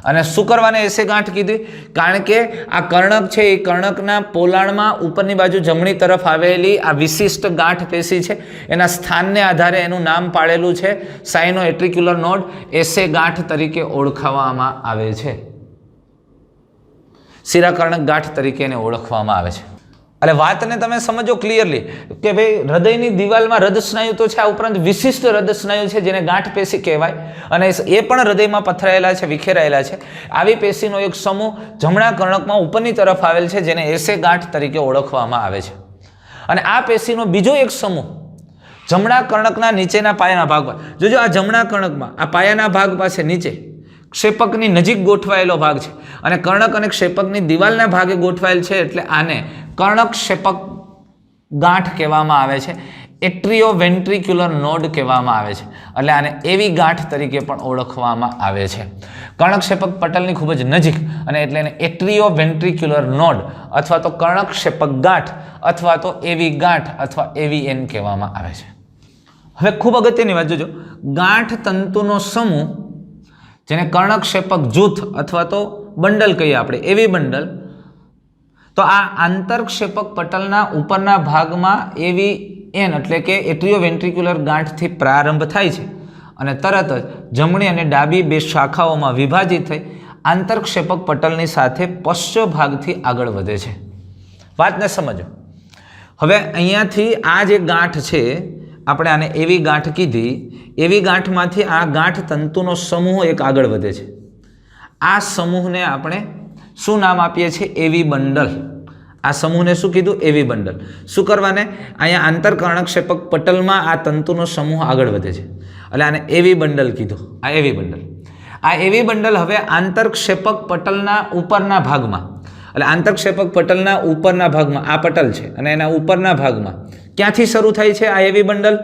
અને શું કરવાને એસે ગાંઠ કીધી? કારણ કે આ કર્ણક છે એ કર્ણકના પોલાણમાં ઉપરની બાજુ જમણી તરફ આવેલી આ વિશિષ્ટ ગાંઠ પેશી છે, એના સ્થાનને આધારે એનું નામ પાડેલું છે સાઇનોએટ્રિક્યુલર નોડ, એસે ગાંઠ તરીકે ઓળખવામાં આવે છે. શિરાકર્ણક ગાંઠ તરીકે એને ઓળખવામાં આવે છે. એટલે વાતને તમે સમજો ક્લિયરલી કે ભાઈ હૃદયની દિવાલમાં હૃદય સ્નાયુ તો છે, આ ઉપરાંત વિશિષ્ટ હૃદય સ્નાયુ છે જેને ગાંઠ પેશી કહેવાય, અને એ પણ હૃદયમાં પથરાયેલા છે, વિખેરાયેલા છે. આવી પેશીનો એક સમૂહ જમણા કર્ણકમાં ઉપરની તરફ આવેલ છે જેને એસે ગાંઠ તરીકે ઓળખવામાં આવે છે. અને આ પેશીનો બીજો એક સમૂહ જમણા કર્ણકના નીચેના પાયાના ભાગમાં, જોજો આ જમણા કર્ણકમાં આ પાયાના ભાગ પાસે નીચે ક્ષેપકની નજીક ગોઠવાયેલો ભાગ છે, અને કર્ણક અને ક્ષેપકની દિવાલના ભાગે ગોઠવાયેલ છે, એટલે આને કર્ણક ક્ષેપક ગાંઠ કહેવામાં આવે છે, એટ્રિયોવેન્ટ્રિક્યુલર નોડ કહેવામાં આવે છે. એટલે આને એવી ગાંઠ તરીકે પણ ઓળખવામાં આવે છે. કર્ણક ક્ષેપક પટલની ખૂબ જ નજીક, અને એટલે એને એટ્રિયોવેન્ટ્રિક્યુલર નોડ અથવા તો કર્ણક ક્ષેપક ગાંઠ અથવા તો એવી ગાંઠ અથવા એવીએન કહેવામાં આવે છે. હવે ખૂબ અગત્યની વાત જોજો, ગાંઠ તંતુનો સમૂહ જેને કર્ણક ક્ષેપક જૂથ અથવા તો બંડલ કહીએ આપણે, એવી બંડલ, તો આ આંતરક્ષેપક પટલના ઉપરના ભાગમાં એવી એન એટલે કે એટ્રિયોવેન્ટ્રિક્યુલર ગાંઠથી પ્રારંભ થાય છે, અને તરત જ જમણી અને ડાબી બે શાખાઓમાં વિભાજિત થઈ આંતરક્ષેપક પટલની સાથે પશ્ચ ભાગથી આગળ વધે છે. વાતને સમજો. હવે અહીંયાથી આ જે ગાંઠ છે, આપણે આને એવી ગાંઠ કીધી, એવી ગાંઠમાંથી આ ગાંઠ તંતુનો સમૂહ એક આગળ વધે છે. આ સમૂહને આપણે શું નામ આપીએ છીએ? એવી બંડલ. આ સમૂહને શું કીધું? એવી બંડલ. શું કરવાને? અહીંયા આંતરકર્ણકક્ષેપક પટલમાં આ તંતુનો સમૂહ આગળ વધે છે, એટલે આને એવી બંડલ કીધું. આ એવી બંડલ. આ એવી બંડલ હવે આંતરક્ષેપક પટલના ઉપરના ભાગમાં, એટલે આંતરક્ષેપક પટલના ઉપરના ભાગમાં આ પટલ છે, અને એના ઉપરના ભાગમાં ક્યાંથી શરૂ થાય છે આ એવી બંડલ?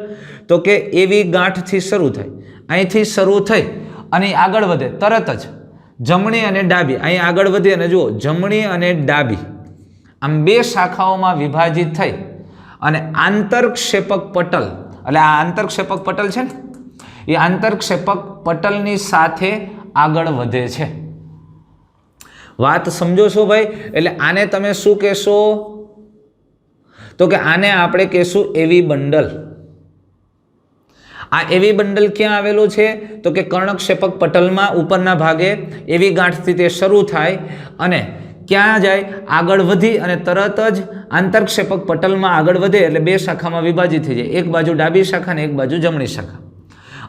તો કે એવી ગાંઠથી શરૂ થાય, અહીંથી શરૂ થઈ અને આગળ વધે તરત જ જમણી અને ડાબી, અહીં આગળ વધી અને જુઓ જમણી અને ડાબી આમ બે શાખાઓમાં વિભાજિત થઈ અને આંતરક્ષેપક પટલ, એટલે આ આંતરક્ષેપક પટલ છે ને, એ આંતરક્ષેપક પટલની સાથે આગળ વધે છે. વાત સમજો છો ભાઈ? એટલે આને તમે શું કહેશો? તો કે આને આપણે કહેશું એવી બંડલ. આ એવી બંડલ ક્યાં આવેલું છે? તો કે કર્ણકક્ષેપક પટલમાં ઉપરના ભાગે એવી ગાંઠથી તે શરૂ થાય અને ક્યાં જાય? આગળ વધી અને તરત જ આંતરક્ષેપક પટલમાં આગળ વધે, એટલે બે શાખામાં વિભાજિત થઈ જાય, એક બાજુ ડાબી શાખા અને એક બાજુ જમણી શાખા.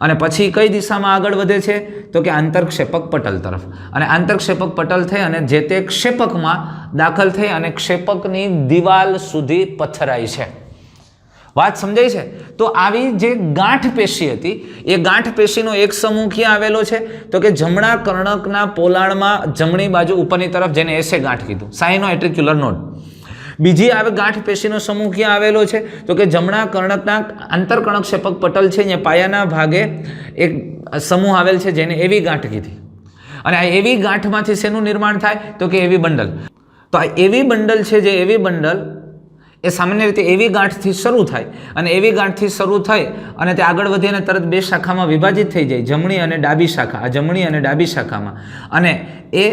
અને પછી કઈ દિશામાં આગળ વધે છે? તો કે આંતરક્ષેપક પટલ તરફ. અને આંતરક્ષેપક પટલ થઈ અને જે તે ક્ષેપકમાં દાખલ થઈ અને ક્ષેપકની દિવાલ સુધી પથરાય છે. વાત સમજાય છે? તો આવી જે ગાંઠ પેશી હતી, એ ગાંઠ પેશીનો એક સમૂહ ક્યાં આવેલો છે? તો કે જમણા કર્ણકના પોલાણમાં જમણી બાજુ ઉપરની તરફ, જેને એસે ગાંઠ કીધું, સાઇનોએટ્રિક્યુલર નોડ. બીજી આવે ગાંઠ પેશીનો સમૂહ ક્યાં આવેલો છે? તો કે જમણા કર્ણકના આંતરકર્ણકક્ષેપક પટલ છે, અહીંયા પાયાના ભાગે એક સમૂહ આવેલ છે જેને એવી ગાંઠ કીધી. અને આ એવી ગાંઠમાંથી શેનું નિર્માણ થાય? તો કે એવી બંડલ. તો આ એવી બંડલ છે, જે એવી બંડલ એ સામાન્ય રીતે એવી ગાંઠથી શરૂ થાય, અને એવી ગાંઠથી શરૂ થઈ અને તે આગળ વધી અને તરત બે શાખામાં વિભાજિત થઈ જાય, જમણી અને ડાબી શાખા, આ જમણી અને ડાબી શાખામાં, અને એ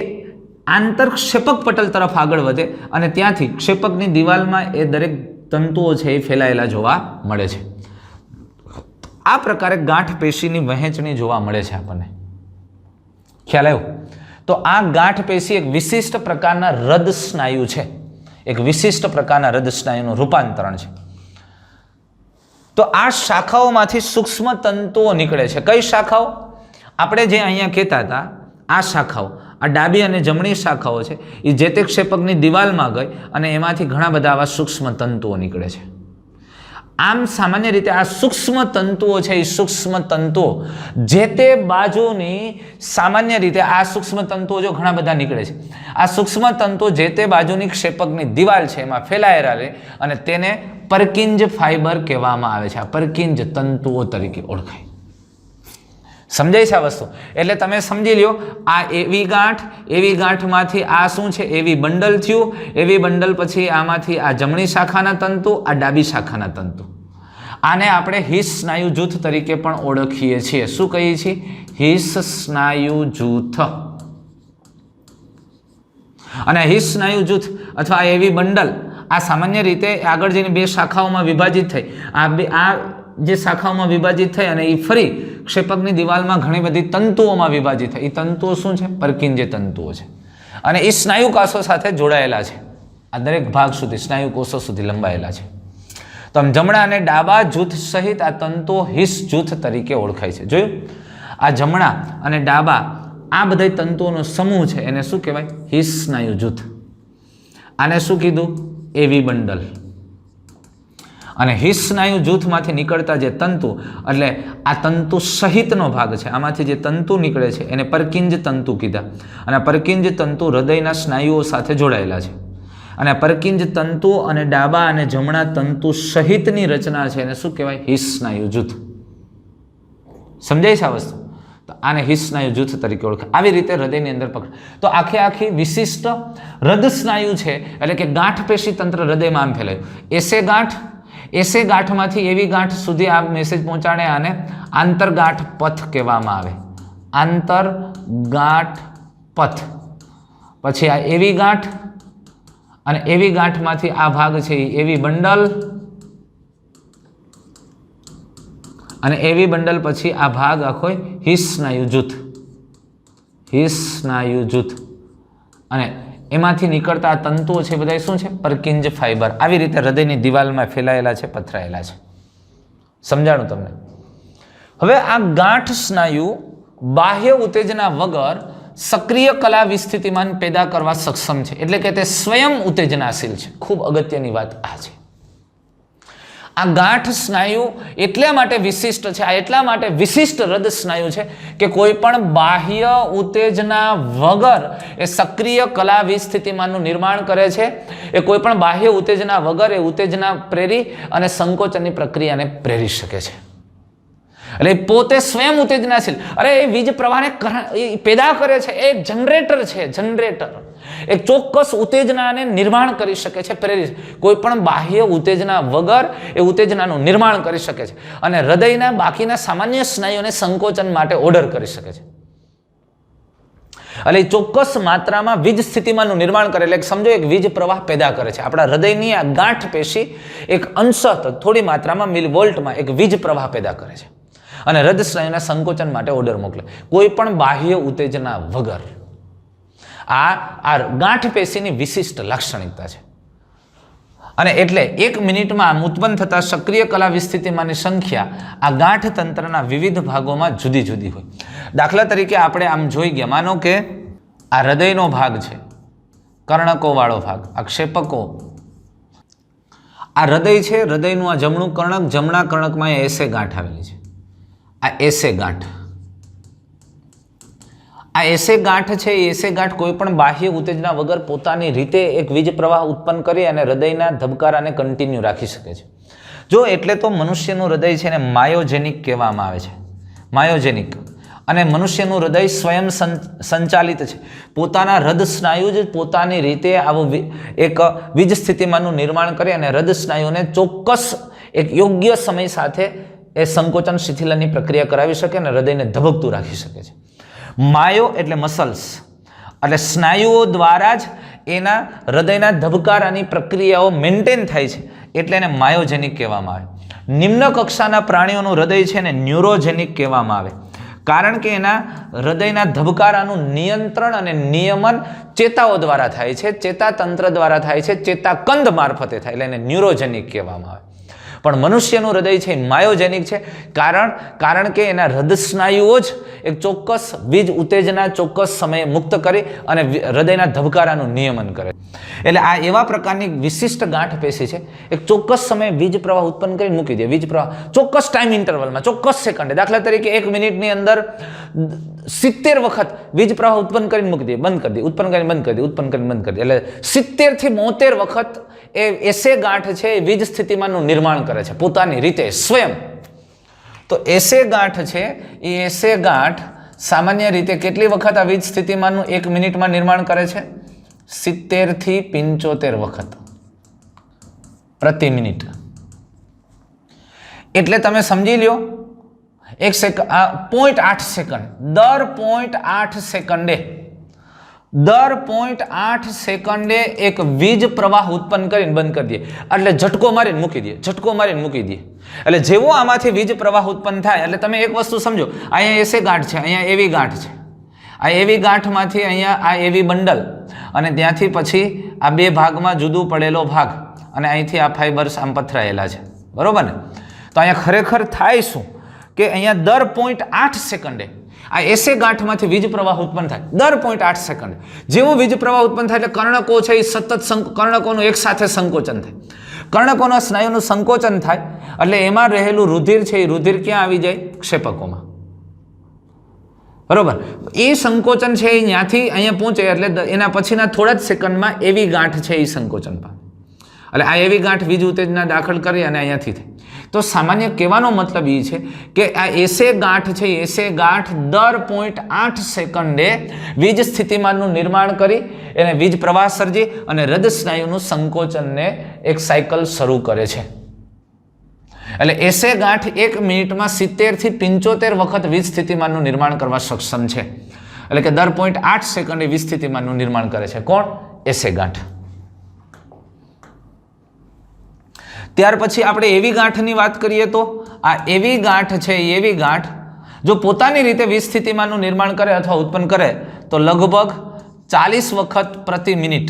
આંતરક્ષેપક પટલ તરફ આગળ વધે અને ત્યાંથી ક્ષેપકની દિવાલમાં એ દરેક તંતુઓ છે એ ફેલાયેલા જોવા મળે છે. આ પ્રકારે ગાંઠ પેશીની વહેંચણી જોવા મળે છે આપણને. ખ્યાલ આવ્યો? તો આ ગાંઠ પેશી એક વિશિષ્ટ પ્રકારના હૃદ સ્નાયુ છે, એક વિશિષ્ટ પ્રકારના હૃદ સ્નાયુનું રૂપાંતરણ છે. તો આ શાખાઓમાંથી સૂક્ષ્મ તંતુઓ નીકળે છે. કઈ શાખાઓ? આપણે જે અહીંયા કહેતા હતા આ શાખાઓ, આ ડાબી અને જમણી શાખાઓ છે એ જે તે ક્ષેપકની દિવાલમાં ગઈ અને એમાંથી ઘણા બધા આવા સૂક્ષ્મ તંતુઓ નીકળે છે. આમ સામાન્ય રીતે આ સૂક્ષ્મ તંતુઓ છે એ સૂક્ષ્મ તંતુઓ જે તે બાજુની સામાન્ય રીતે આ સૂક્ષ્મ તંતુઓ જો ઘણા બધા નીકળે છે, આ સૂક્ષ્મ તંતુઓ જે તે બાજુની ક્ષેપકની દિવાલ છે એમાં ફેલાયેલા રહે અને તેને પરકિંજ ફાઈબર કહેવામાં આવે છે. આ પરકિંજ તંતુઓ તરીકે ઓળખાય. સમજાય છે આ વસ્તુ? એટલે તમે સમજી લ્યો, આ એવી ગાંઠમાંથી આ શું છે, એવી બંડલ થયું, એવી બંડલ પછી આમાંથી આ જમણી શાખાના તંતુ, આ ડાબી શાખાના તંતુ. આને આપણે હિસ સ્નાયુ જૂથ તરીકે પણ ઓળખીએ છીએ. શું કહીએ છીએ? હિસ સ્નાયુ જૂથ. અને હિસ સ્નાયુ જૂથ અથવા એવી બંડલ આ સામાન્ય રીતે આગળ જઈને બે શાખાઓમાં વિભાજિત થઈ, આ જે શાખાઓમાં વિભાજિત થઈ અને એ ફરી ક્ષેપકની દિવાલમાં ઘણી બધી તંતુઓમાં વિભાજિત થઈ. એ તંતુઓ શું છે? પરકિંજ તંતુઓ છે. અને એ સ્નાયુ કોષો સાથે જોડાયેલા છે. આ દરેક ભાગ સુધી સ્નાયુ કોષો સુધી લંબાયેલા છે. તો આમ જમણા અને ડાબા જૂથ સહિત આ તંતુઓ હિસ જૂથ તરીકે ઓળખાય છે. જોયું? આ જમણા અને ડાબા આ બધા તંતુઓનો સમૂહ છે એને શું કહેવાય? હિસ સ્નાયુ જૂથ. આને શું કીધું? એવી બંડલ. અને હિસ સ્નાયુ જૂથમાંથી નીકળતા જે તંતુ, એટલે આ તંતુ સહિતનો ભાગ છે, આમાંથી જે તંતુ નીકળે છે એને પરકિંજ તંતુ કીધા. અને પરકિંજ તંતુ હૃદયના સ્નાયુઓ સાથે જોડાયેલા છે. અને પરકિંજ તંતુ અને ડાબા અને જમણા તંતુ સહિતની રચના છે એને શું કહેવાય? હિસ સ્નાયુ જૂથ. સમજાય છે આ વસ્તુ? તો આને હિસ સ્નાયુ જૂથ તરીકે ઓળખાય. આવી રીતે હૃદયની અંદર પકડ. તો આખી વિશિષ્ટ હૃદ સ્નાયુ છે, એટલે કે ગાંઠ પેશી તંત્ર હૃદયમાં આમ ફેલાયું. એસે ગાંઠમાંથી એવી ગાંઠ સુધી આ મેસેજ પહોંચાડે. આને આંતરગાંઠ પથ કહેવામાં આવે. આંતરગાંઠ પથ. પછી આ એવી ગાંઠ અને એવી ગાંઠમાંથી આ ભાગ છે એવી બંડલ, અને એવી બંડલ પછી આ ભાગ આખો હિસ સ્નાયુ જૂથ. હિસ સ્નાયુ જૂથ. અને એમાંથી નીકળતા આ તંતુઓ છે બધા શું છે? પરકિંજ ફાઈબર. આવી રીતે હૃદયની દિવાલમાં ફેલાયેલા છે, પથરાયેલા છે. સમજાણું તમને? હવે આ ગાંઠ સ્નાયુ બાહ્ય ઉત્તેજના વગર સક્રિય કલા વિસ્થિતિમાન પેદા કરવા સક્ષમ છે. એટલે કે તે સ્વયં ઉત્તેજનાશીલ છે. ખૂબ અગત્યની વાત આ છે. આ ગાંઠ સ્નાયુ એટલા માટે વિશિષ્ટ છે, આ એટલા માટે વિશિષ્ટ હૃદ સ્નાયુ છે કે કોઈ પણ બાહ્ય ઉત્તેજના વગર એ સક્રિય કલા વિસ્થિતિમાનનું નિર્માણ કરે છે. એ કોઈ પણ બાહ્ય ઉત્તેજના વગર એ ઉત્તેજના પ્રેરી અને સંકોચનની પ્રક્રિયાને પ્રેરી શકે છે. એટલે પોતે સ્વયં ઉત્તેજનાશીલ. અરે એ વીજ પ્રવાહને પેદા કરે છે. એ જનરેટર છે. જનરેટર એક ચોક્કસ ઉત્તેજનાને નિર્માણ કરી શકે છે, પ્રેરી. કોઈ પણ બાહ્ય ઉત્તેજના વગર એ ઉત્તેજનાનું નિર્માણ કરી શકે છે અને હૃદયના બાકીના સામાન્ય સ્નાયુઓને સંકોચન માટે ઓર્ડર કરી શકે છે. એટલે ચોક્કસ માત્રામાં વીજ સ્થિતિમાનનું નિર્માણ કરે. એટલે સમજો એક વીજ પ્રવાહ પેદા કરે છે. આપણા હૃદયની આ ગાંઠ પેશી એક અંશત થોડી માત્રામાં મિલીવોલ્ટમાં એક વીજ પ્રવાહ પેદા કરે છે અને હૃદય સ્નાયુના સંકોચન માટે ઓર્ડર મોકલે, કોઈ પણ બાહ્ય ઉત્તેજના વગર. આ ગાંઠ પેશીની વિશિષ્ટ લાક્ષણિકતા છે. અને એટલે 1 મિનિટમાં ઉત્પન્ન થતા સક્રિય કલા વિસ્થિતિમાનની સંખ્યા આ ગાંઠ તંત્રના વિવિધ ભાગોમાં જુદી જુદી હોય. દાખલા તરીકે આપણે આમ જોઈ ગયા, માનો કે આ હૃદયનો ભાગ છે, કર્ણકો વાળો ભાગ, આ ક્ષેપકો. આ હૃદય છે, હૃદયનું આ જમણું કર્ણક, જમણા કર્ણકમાં એસે ગાંઠ આવેલી છે. આ એસે ગાંઠ. આ એસે ગાંઠ છે, એસે ગાંઠ કોઈ પણ બાહ્ય ઉત્તેજના વગર પોતાની રીતે એક વીજ પ્રવાહ ઉત્પન્ન કરી અને હૃદયના ધબકારાને કન્ટિન્યુ રાખી શકે છે. જો એટલે તો મનુષ્યનું હૃદય છે ને માયોજેનિક કહેવામાં આવે છે. માયોજેનિક. અને મનુષ્યનું હૃદય સ્વયં સંચાલિત છે. પોતાના હૃદ સ્નાયુ જ પોતાની રીતે આવું એક વીજ સ્થિતિમાનનું નિર્માણ કરી અને હૃદ સ્નાયુને ચોક્કસ એક યોગ્ય સમય સાથે એ સંકોચન શિથિલનની પ્રક્રિયા કરાવી શકે અને હૃદયને ધબકતું રાખી શકે છે. માયો એટલે મસલ્સ, એટલે સ્નાયુઓ દ્વારા જ એના હૃદયના ધબકારાની પ્રક્રિયાઓ મેન્ટેન થાય છે, એટલે એને માયોજેનિક કહેવામાં આવે. નિમ્ન કક્ષાના પ્રાણીઓનું હૃદય છે ને ન્યુરોજેનિક કહેવામાં આવે, કારણ કે એના હૃદયના ધબકારાનું નિયંત્રણ અને નિયમન ચેતાઓ દ્વારા થાય છે, ચેતાતંત્ર દ્વારા થાય છે, ચેતાકંદ મારફતે થાય, એટલે એને ન્યુરોજેનિક કહેવામાં આવે. પણ મનુષ્યનું હૃદય છે માયોજેનિક છે, કારણ કે એના હૃદય સ્નાયુઓ જ એક ચોક્કસ વીજ ઉત્તેજના ચોક્કસ સમયે મુક્ત કરી અને હૃદયના ધબકારાનું નિયમન કરે. એટલે આ એવા પ્રકારની વિશિષ્ટ ગાંઠ પેશી છે, એક ચોક્કસ સમયે વીજ પ્રવાહ ઉત્પન્ન કરી મૂકી દે. વીજ પ્રવાહ ચોક્કસ ટાઈમ ઇન્ટરવલમાં, ચોક્કસ સેકન્ડે, દાખલા તરીકે 1 મિનિટની અંદર 70 વખત વીજ પ્રવાહ ઉત્પન્ન કરીને મૂકી દે, બંધ કરી દે, ઉત્પન્ન કરીને બંધ કરી દે, ઉત્પન્ન કરીને બંધ કરી દે. એટલે 70 થી 72 વખત એ એસે ગાંઠ છે એ વીજ સ્થિતિમાનનું નિર્માણ કરે છે પોતાની રીતે સ્વયં. તો એસે ગાંઠ છે એ એસે ગાંઠ સામાન્ય રીતે કેટલી વખત આ વીજ સ્થિતિમાનનું 1 મિનિટમાં નિર્માણ કરે છે? 70 થી 75 વખત પ્રતિ મિનિટ. એટલે તમે સમજી લ્યો 0.8 સેકન્ડ, દર 0.8 સેકન્ડે, દર 0.8 સેકન્ડે એક વીજ પ્રવાહ ઉત્પન્ન કરીને બંધ કરી દે. એટલે ઝટકો મારીને મૂકી દે, ઝટકો મારીને મૂકી દે. એટલે જેવો આમાંથી વીજ પ્રવાહ ઉત્પન્ન થાય, એટલે તમે એક વસ્તુ સમજો, અહીંયા એસે ગાંઠ છે, અહીંયા એવી ગાંઠ છે, આ એવી ગાંઠમાંથી અહીંયા આ એવી બંડલ, અને ત્યાંથી પછી આ બે ભાગમાં જુદું પડેલો ભાગ, અને અહીંથી આ ફાઈબર્સ આમ પથરાયેલા છે, બરોબર ને? તો અહીંયા ખરેખર થાય શું કે અહીંયા દર 0.8 સેકન્ડે આ એસે ગાંઠમાંથી વીજ પ્રવાહ ઉત્પન્ન થાય, દર 0.8 સેકન્ડ. જેવો વીજ પ્રવાહ ઉત્પન્ન થાય એટલે કર્ણકો છે એ સતત કર્ણકોનું એક સાથે સંકોચન થાય. કર્ણકોના સ્નાયુનું સંકોચન થાય એટલે એમાં રહેલું રુધિર છે એ રુધિર ક્યાં આવી જાય? ક્ષેપકોમાં, બરોબર? એ સંકોચન છે એ ત્યાંથી અહીંયા પહોંચે એટલે એના પછીના થોડા જ સેકન્ડમાં એવી ગાંઠ છે એ સંકોચન પામે. એટલે આ એવી ગાંઠ વીજ ઉત્તેજના દાખલ કરી અને અહીંયાથી થાય. તો સામાન્ય કહેવાનો મતલબ એ છે કે આ એસે ગાંઠ છે, એસે ગાંઠ દર 0.8 સેકન્ડે વીજ સ્થિતિમાનનું નિર્માણ કરી એને વીજ પ્રવાહ સર્જી અને હૃદય સ્નાયુનું સંકોચનને એક સાયકલ શરૂ કરે છે. એટલે એસે ગાંઠ 1 મિનિટમાં 70 થી 75 વખત વીજ સ્થિતિમાનનું નિર્માણ કરવા સક્ષમ છે. એટલે કે દર 0.8 સેકન્ડે વીજ સ્થિતિમાનનું નિર્માણ કરે છે. કોણ? એસે ગાંઠ. ત્યાર પછી આપણે એવી ગાંઠની વાત કરીએ તો આ એવી ગાંઠ છે, એવી ગાંઠ જો પોતાની રીતે વીજ સ્થિતિમાનનું નિર્માણ કરે અથવા ઉત્પન્ન કરે તો લગભગ 40 વખત પ્રતિ મિનિટ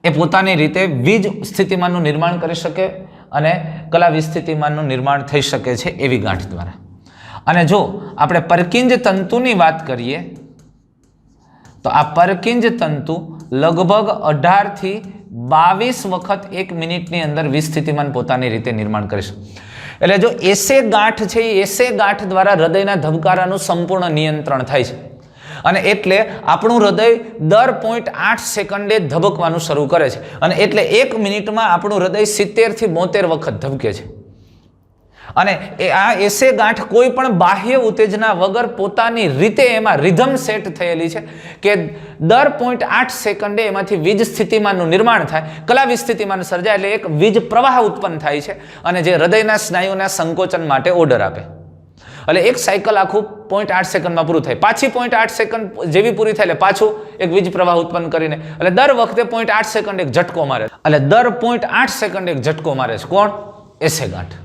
એ પોતાની રીતે વીજ સ્થિતિમાનનું નિર્માણ કરી શકે અને કલા વીજ સ્થિતિમાનનું નિર્માણ થઈ શકે છે એવી ગાંઠ દ્વારા. અને જો આપણે પરકિંજ તંતુની વાત કરીએ તો આ પરકિંજ તંતુ લગભગ 18 થી 22 વખત 1 મિનિટની અંદર વીજ સ્થિતિમાન પોતાની રીતે નિર્માણ કરી શકે. એટલે જો એસે ગાંઠ છે એ એસે ગાંઠ દ્વારા હૃદયના ધબકારાનું સંપૂર્ણ નિયંત્રણ થાય છે. અને એટલે આપણું હૃદય દર 0.8 સેકન્ડે ધબકવાનું શરૂ કરે છે. અને એટલે 1 મિનિટમાં આપણું હૃદય 70 થી 72 વખત ધબકે છે. અને આ એસે ગાંઠ કોઈ પણ બાહ્ય ઉત્તેજના વગર પોતાની રીતે એમાં રિધમ સેટ થયેલી છે કે દર 0.8 સેકન્ડે એમાંથી વીજ સ્થિતિમાનનું નિર્માણ થાય, કલા વીજ સ્થિતિમાન સર્જાય એટલે એક વીજ પ્રવાહ ઉત્પન્ન થાય છે અને જે હૃદયના સ્નાયુના સંકોચન માટે ઓર્ડર આપે. એટલે એક સાયકલ આખું 0.8 સેકન્ડમાં પૂરું થાય. પાછી 0.8 સેકન્ડ જેવી પૂરી થાય એટલે પાછું એક વીજ પ્રવાહ ઉત્પન્ન કરીને એટલે દર વખતે 0.8 સેકન્ડ એક ઝટકો મારે. એટલે દર 0.8 સેકન્ડ એક ઝટકો મારે છે. કોણ? એસે ગાંઠ.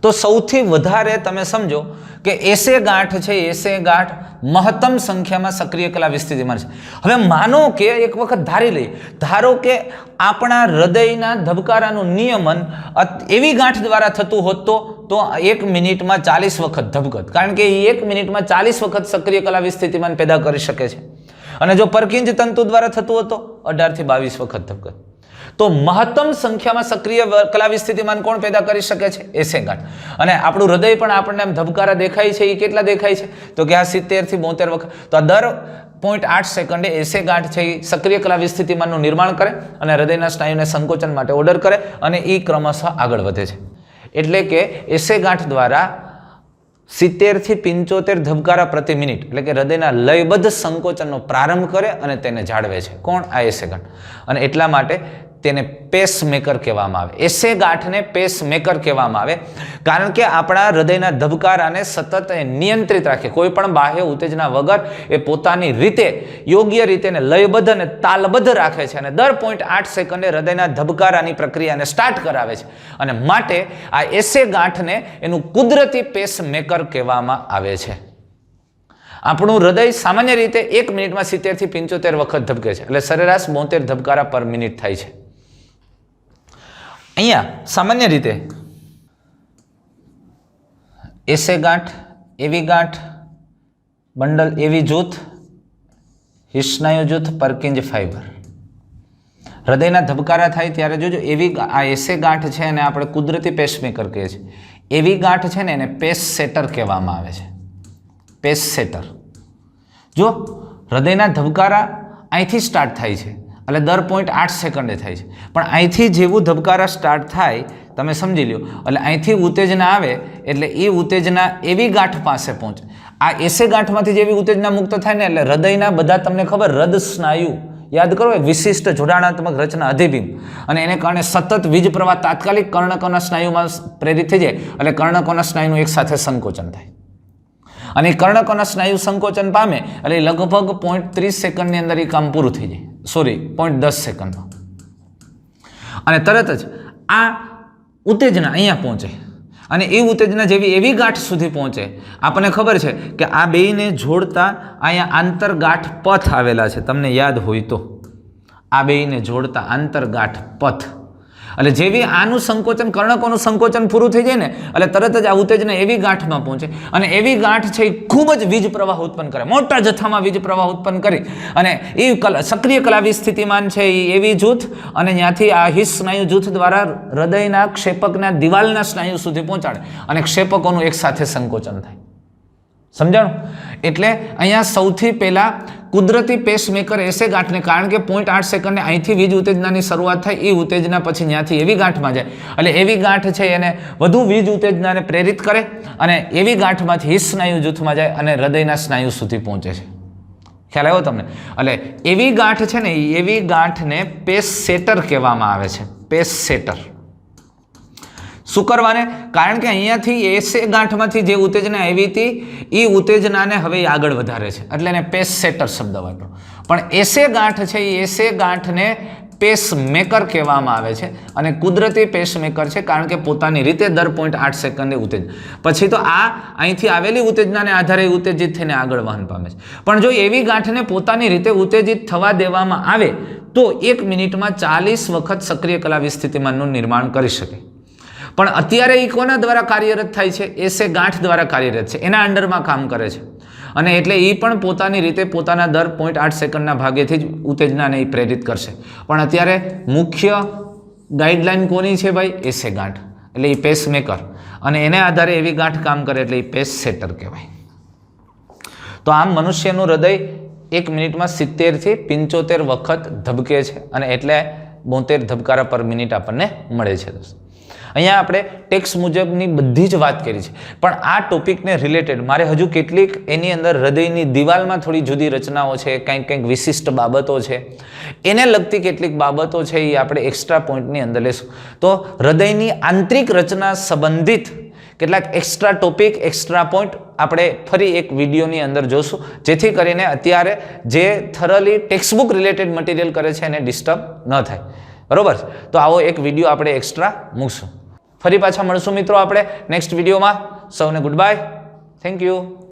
તો સૌથી વધારે તમે સમજો કે એસે ગાંઠ છે, એસે ગાંઠ મહત્તમ સંખ્યામાં સક્રિય કલા વીજ સ્થિતિમાન છે. હવે માનો કે એક વખત ધારી લઈએ, ધારો કે આપણા હૃદયના ધબકારાનું નિયમન એવી ગાંઠ દ્વારા થતું હોત તો 1 મિનિટમાં 40 વખત ધબકત. કારણ કે એ 1 મિનિટમાં 40 વખત સક્રિય કલા વીજ સ્થિતિમાન પેદા કરી શકે છે. અને જો પરકિંજ તંતુ દ્વારા થતું હોત તો 18 થી 22 વખત ધબકત. તો મહત્તમ સંખ્યામાં સક્રિય કલા વીજ સ્થિતિમાન કોણ પેદા કરી શકે છે? એસે ગાંઠ. અને આપણું હૃદય પણ આપણને ધબકારા દેખાય છે એ કેટલા દેખાય છે? તો કે આ 70 થી 72 વખત. તો આ દર 0.8 સેકન્ડે એસે ગાંઠ છે એ સક્રિય કલા વીજ સ્થિતિમાનનું નિર્માણ કરે અને હૃદયના સ્નાયુને સંકોચન માટે ઓર્ડર કરે અને એ ક્રમશઃ આગળ વધે છે. એટલે કે એસે ગાંઠ દ્વારા 70 થી 75 ધબકારા પ્રતિ મિનિટ એટલે કે હૃદયના લયબદ્ધ સંકોચનનો પ્રારંભ કરે અને તેને જાળવે છે. કોણ? આ એસે ગાંઠ. અને એટલા માટે તેને પેસમેકર કહેવામાં આવે. એસે ગાંઠને પેસમેકર કહેવામાં આવે કારણ કે આપણા હૃદયના ધબકારાને સતત નિયંત્રિત રાખે. કોઈ પણ બાહ્ય ઉત્તેજના વગર એ પોતાની રીતે યોગ્ય રીતે લયબદ્ધ અને તાલબદ્ધ રાખે છે અને દર 0.8 સેકન્ડે હૃદયના ધબકારાની પ્રક્રિયાને સ્ટાર્ટ કરાવે છે. અને માટે આ એસે ગાંઠને એનું કુદરતી પેસમેકર કહેવામાં આવે છે. આપણું હૃદય સામાન્ય રીતે 1 મિનિટમાં 70 થી 75 વખત ધબકે છે. એટલે સરેરાશ 72 ધબકારા પર મિનિટ થાય છે. અહીંયા સામાન્ય રીતે એસે ગાંઠ, એવી ગાંઠ, બંડલ એવી જૂથ, હિસ્નાયુ જૂથ, પર્કિંજ ફાઈબર. હૃદયના ધબકારા થાય ત્યારે જોજો એવી આ એસે ગાંઠ છે અને આપણે કુદરતી પેસમેકર કહીએ છીએ. એવી ગાંઠ છે ને એને પેસ સેટર કહેવામાં આવે છે. પેસ સેટર. જો હૃદયના ધબકારા અહીંથી સ્ટાર્ટ થાય છે એટલે દર 0.8 સેકન્ડે થાય છે, પણ અહીંથી જેવું ધબકારા સ્ટાર્ટ થાય તમે સમજી લો એટલે અહીંથી ઉત્તેજના આવે એટલે એ ઉત્તેજના એવી ગાંઠ પાસે પહોંચે. આ એસે ગાંઠમાંથી જેવી ઉત્તેજના મુક્ત થાય ને એટલે હૃદયના બધા તમને ખબર હૃદ સ્નાયુ યાદ કરો, એક વિશિષ્ટ જોડાણાત્મક રચના અધિબિંબ, અને એને કારણે સતત વીજ પ્રવાહ તાત્કાલિક કર્ણકોના સ્નાયુમાં પ્રેરિત થઈ જાય એટલે કર્ણકોના સ્નાયુનું એક સાથે સંકોચન થાય. અને કર્ણકોના સ્નાયુ સંકોચન પામે એટલે લગભગ 0.30 સેકન્ડની અંદર એ કામ પૂરું થઈ જાય, સોરી 0.10 સેકન્ડમાં. અને તરત જ આ ઉત્તેજના અહીંયા પહોંચે અને એ ઉત્તેજના જેવી એવી ગાંઠ સુધી પહોંચે. આપણને ખબર છે કે આ બેયને જોડતા અહીંયા આંતરગાંઠ પથ આવેલા છે, તમને યાદ હોય તો આ બેયને જોડતા આંતરગાંઠ પથ. એટલે જેવી આનું સંકોચન કર્ણકોનું સંકોચન પૂરું થઈ જાય ને એટલે તરત જ આ ઉત્તેજના એવી ગાંઠમાં પહોંચે અને એવી ગાંઠ છે એ ખૂબ જ વીજ પ્રવાહ ઉત્પન્ન કરે, મોટા જથ્થામાં વીજ પ્રવાહ ઉત્પન્ન કરી અને એ સક્રિય કલાવી સ્થિતિમાન છે એ એવી જૂથ અને ત્યાંથી આ હિસ સ્નાયુ જૂથ દ્વારા હૃદયના ક્ષેપકના દિવાલના સ્નાયુ સુધી પહોંચાડે અને ક્ષેપકોનું એક સાથે સંકોચન થાય. સમજાણું? એટલે અહીંયા સૌથી પહેલા કુદરતી પેસમેકર એસે ગાંઠને, કારણ કે 0.8 સેકન્ડે અહીંથી વીજ ઉત્તેજનાની શરૂઆત થાય, એ ઉત્તેજના પછી ત્યાંથી એવી ગાંઠમાં જાય એટલે એવી ગાંઠ છે એને વધુ વીજ ઉત્તેજનાને પ્રેરિત કરે અને એવી ગાંઠમાંથી હિસ સ્નાયુ જૂથમાં જાય અને હૃદયના સ્નાયુ સુધી પહોંચે છે. ખ્યાલ આવ્યો તમને? એટલે એવી ગાંઠ છે ને એવી ગાંઠને પેસ સેટર કહેવામાં આવે છે. પેસ સેટર. શું કરવાને? કારણ કે અહીંયાથી એસે ગાંઠમાંથી જે ઉત્તેજના આવી હતી એ ઉત્તેજનાને હવે આગળ વધારે છે એટલે એને પેસ સેટર શબ્દ વાપરો. પણ એસે ગાંઠ છે એ એસે ગાંઠને પેસમેકર કહેવામાં આવે છે અને કુદરતી પેસમેકર છે કારણ કે પોતાની રીતે દર 0.8 સેકન્ડે ઉત્તેજન. પછી તો આ અહીંથી આવેલી ઉત્તેજનાને આધારે ઉત્તેજિત થઈને આગળ વહન પામે છે. પણ જો એવી ગાંઠને પોતાની રીતે ઉત્તેજિત થવા દેવામાં આવે તો 1 મિનિટમાં 40 વખત સક્રિય કલાવી સ્થિતિમાનનું નિર્માણ કરી શકે. પણ અત્યારે એ કોના દ્વારા કાર્યરત થાય છે? એસે ગાંઠ દ્વારા કાર્યરત છે, એના અંડરમાં કામ કરે છે અને એટલે એ પણ પોતાની રીતે પોતાના દર 0.8 સેકન્ડના ભાગેથી જ ઉત્તેજનાને એ પ્રેરિત કરશે. પણ અત્યારે મુખ્ય ગાઈડલાઈન કોની છે ભાઈ? એસે ગાંઠ, એટલે એ પેસમેકર, અને એને આધારે એવી ગાંઠ કામ કરે એટલે એ પેસ સેટર કહેવાય. તો આમ મનુષ્યનું હૃદય 1 મિનિટમાં 70 થી 75 વખત ધબકે છે અને એટલે 72 ધબકારા પર મિનિટ આપણને મળે છે. દોસ્તો અહીંયા આપણે ટેક્સ્ટ મુજબની બધી જ વાત કરી છે, પણ આ ટોપિકને રિલેટેડ મારે હજુ કેટલીક એની અંદર હૃદયની દિવાલમાં થોડી જુદી રચનાઓ છે, કંઈક વિશિષ્ટ બાબતો છે, એને લગતી કેટલીક બાબતો છે એ આપણે એક્સ્ટ્રા પોઈન્ટની અંદર લેશું. તો હૃદયની આંતરિક રચના સંબંધિત કેટલાક એક્સ્ટ્રા ટોપિક, એક્સ્ટ્રા પોઈન્ટ આપણે ફરી એક વિડીયોની અંદર જોશું, જેથી કરીને અત્યારે જે થરલી ટેક્સ્ટબુક રિલેટેડ મટીરિયલ કરે છે એને ડિસ્ટર્બ ન થાય. બરોબર? તો આવો એક વિડીયો આપણે એક્સ્ટ્રા મૂકશું. ફરી પાછા મળશું મિત્રો આપણે નેક્સ્ટ વિડીયોમાં. સૌને ગુડ બાય. Thank you.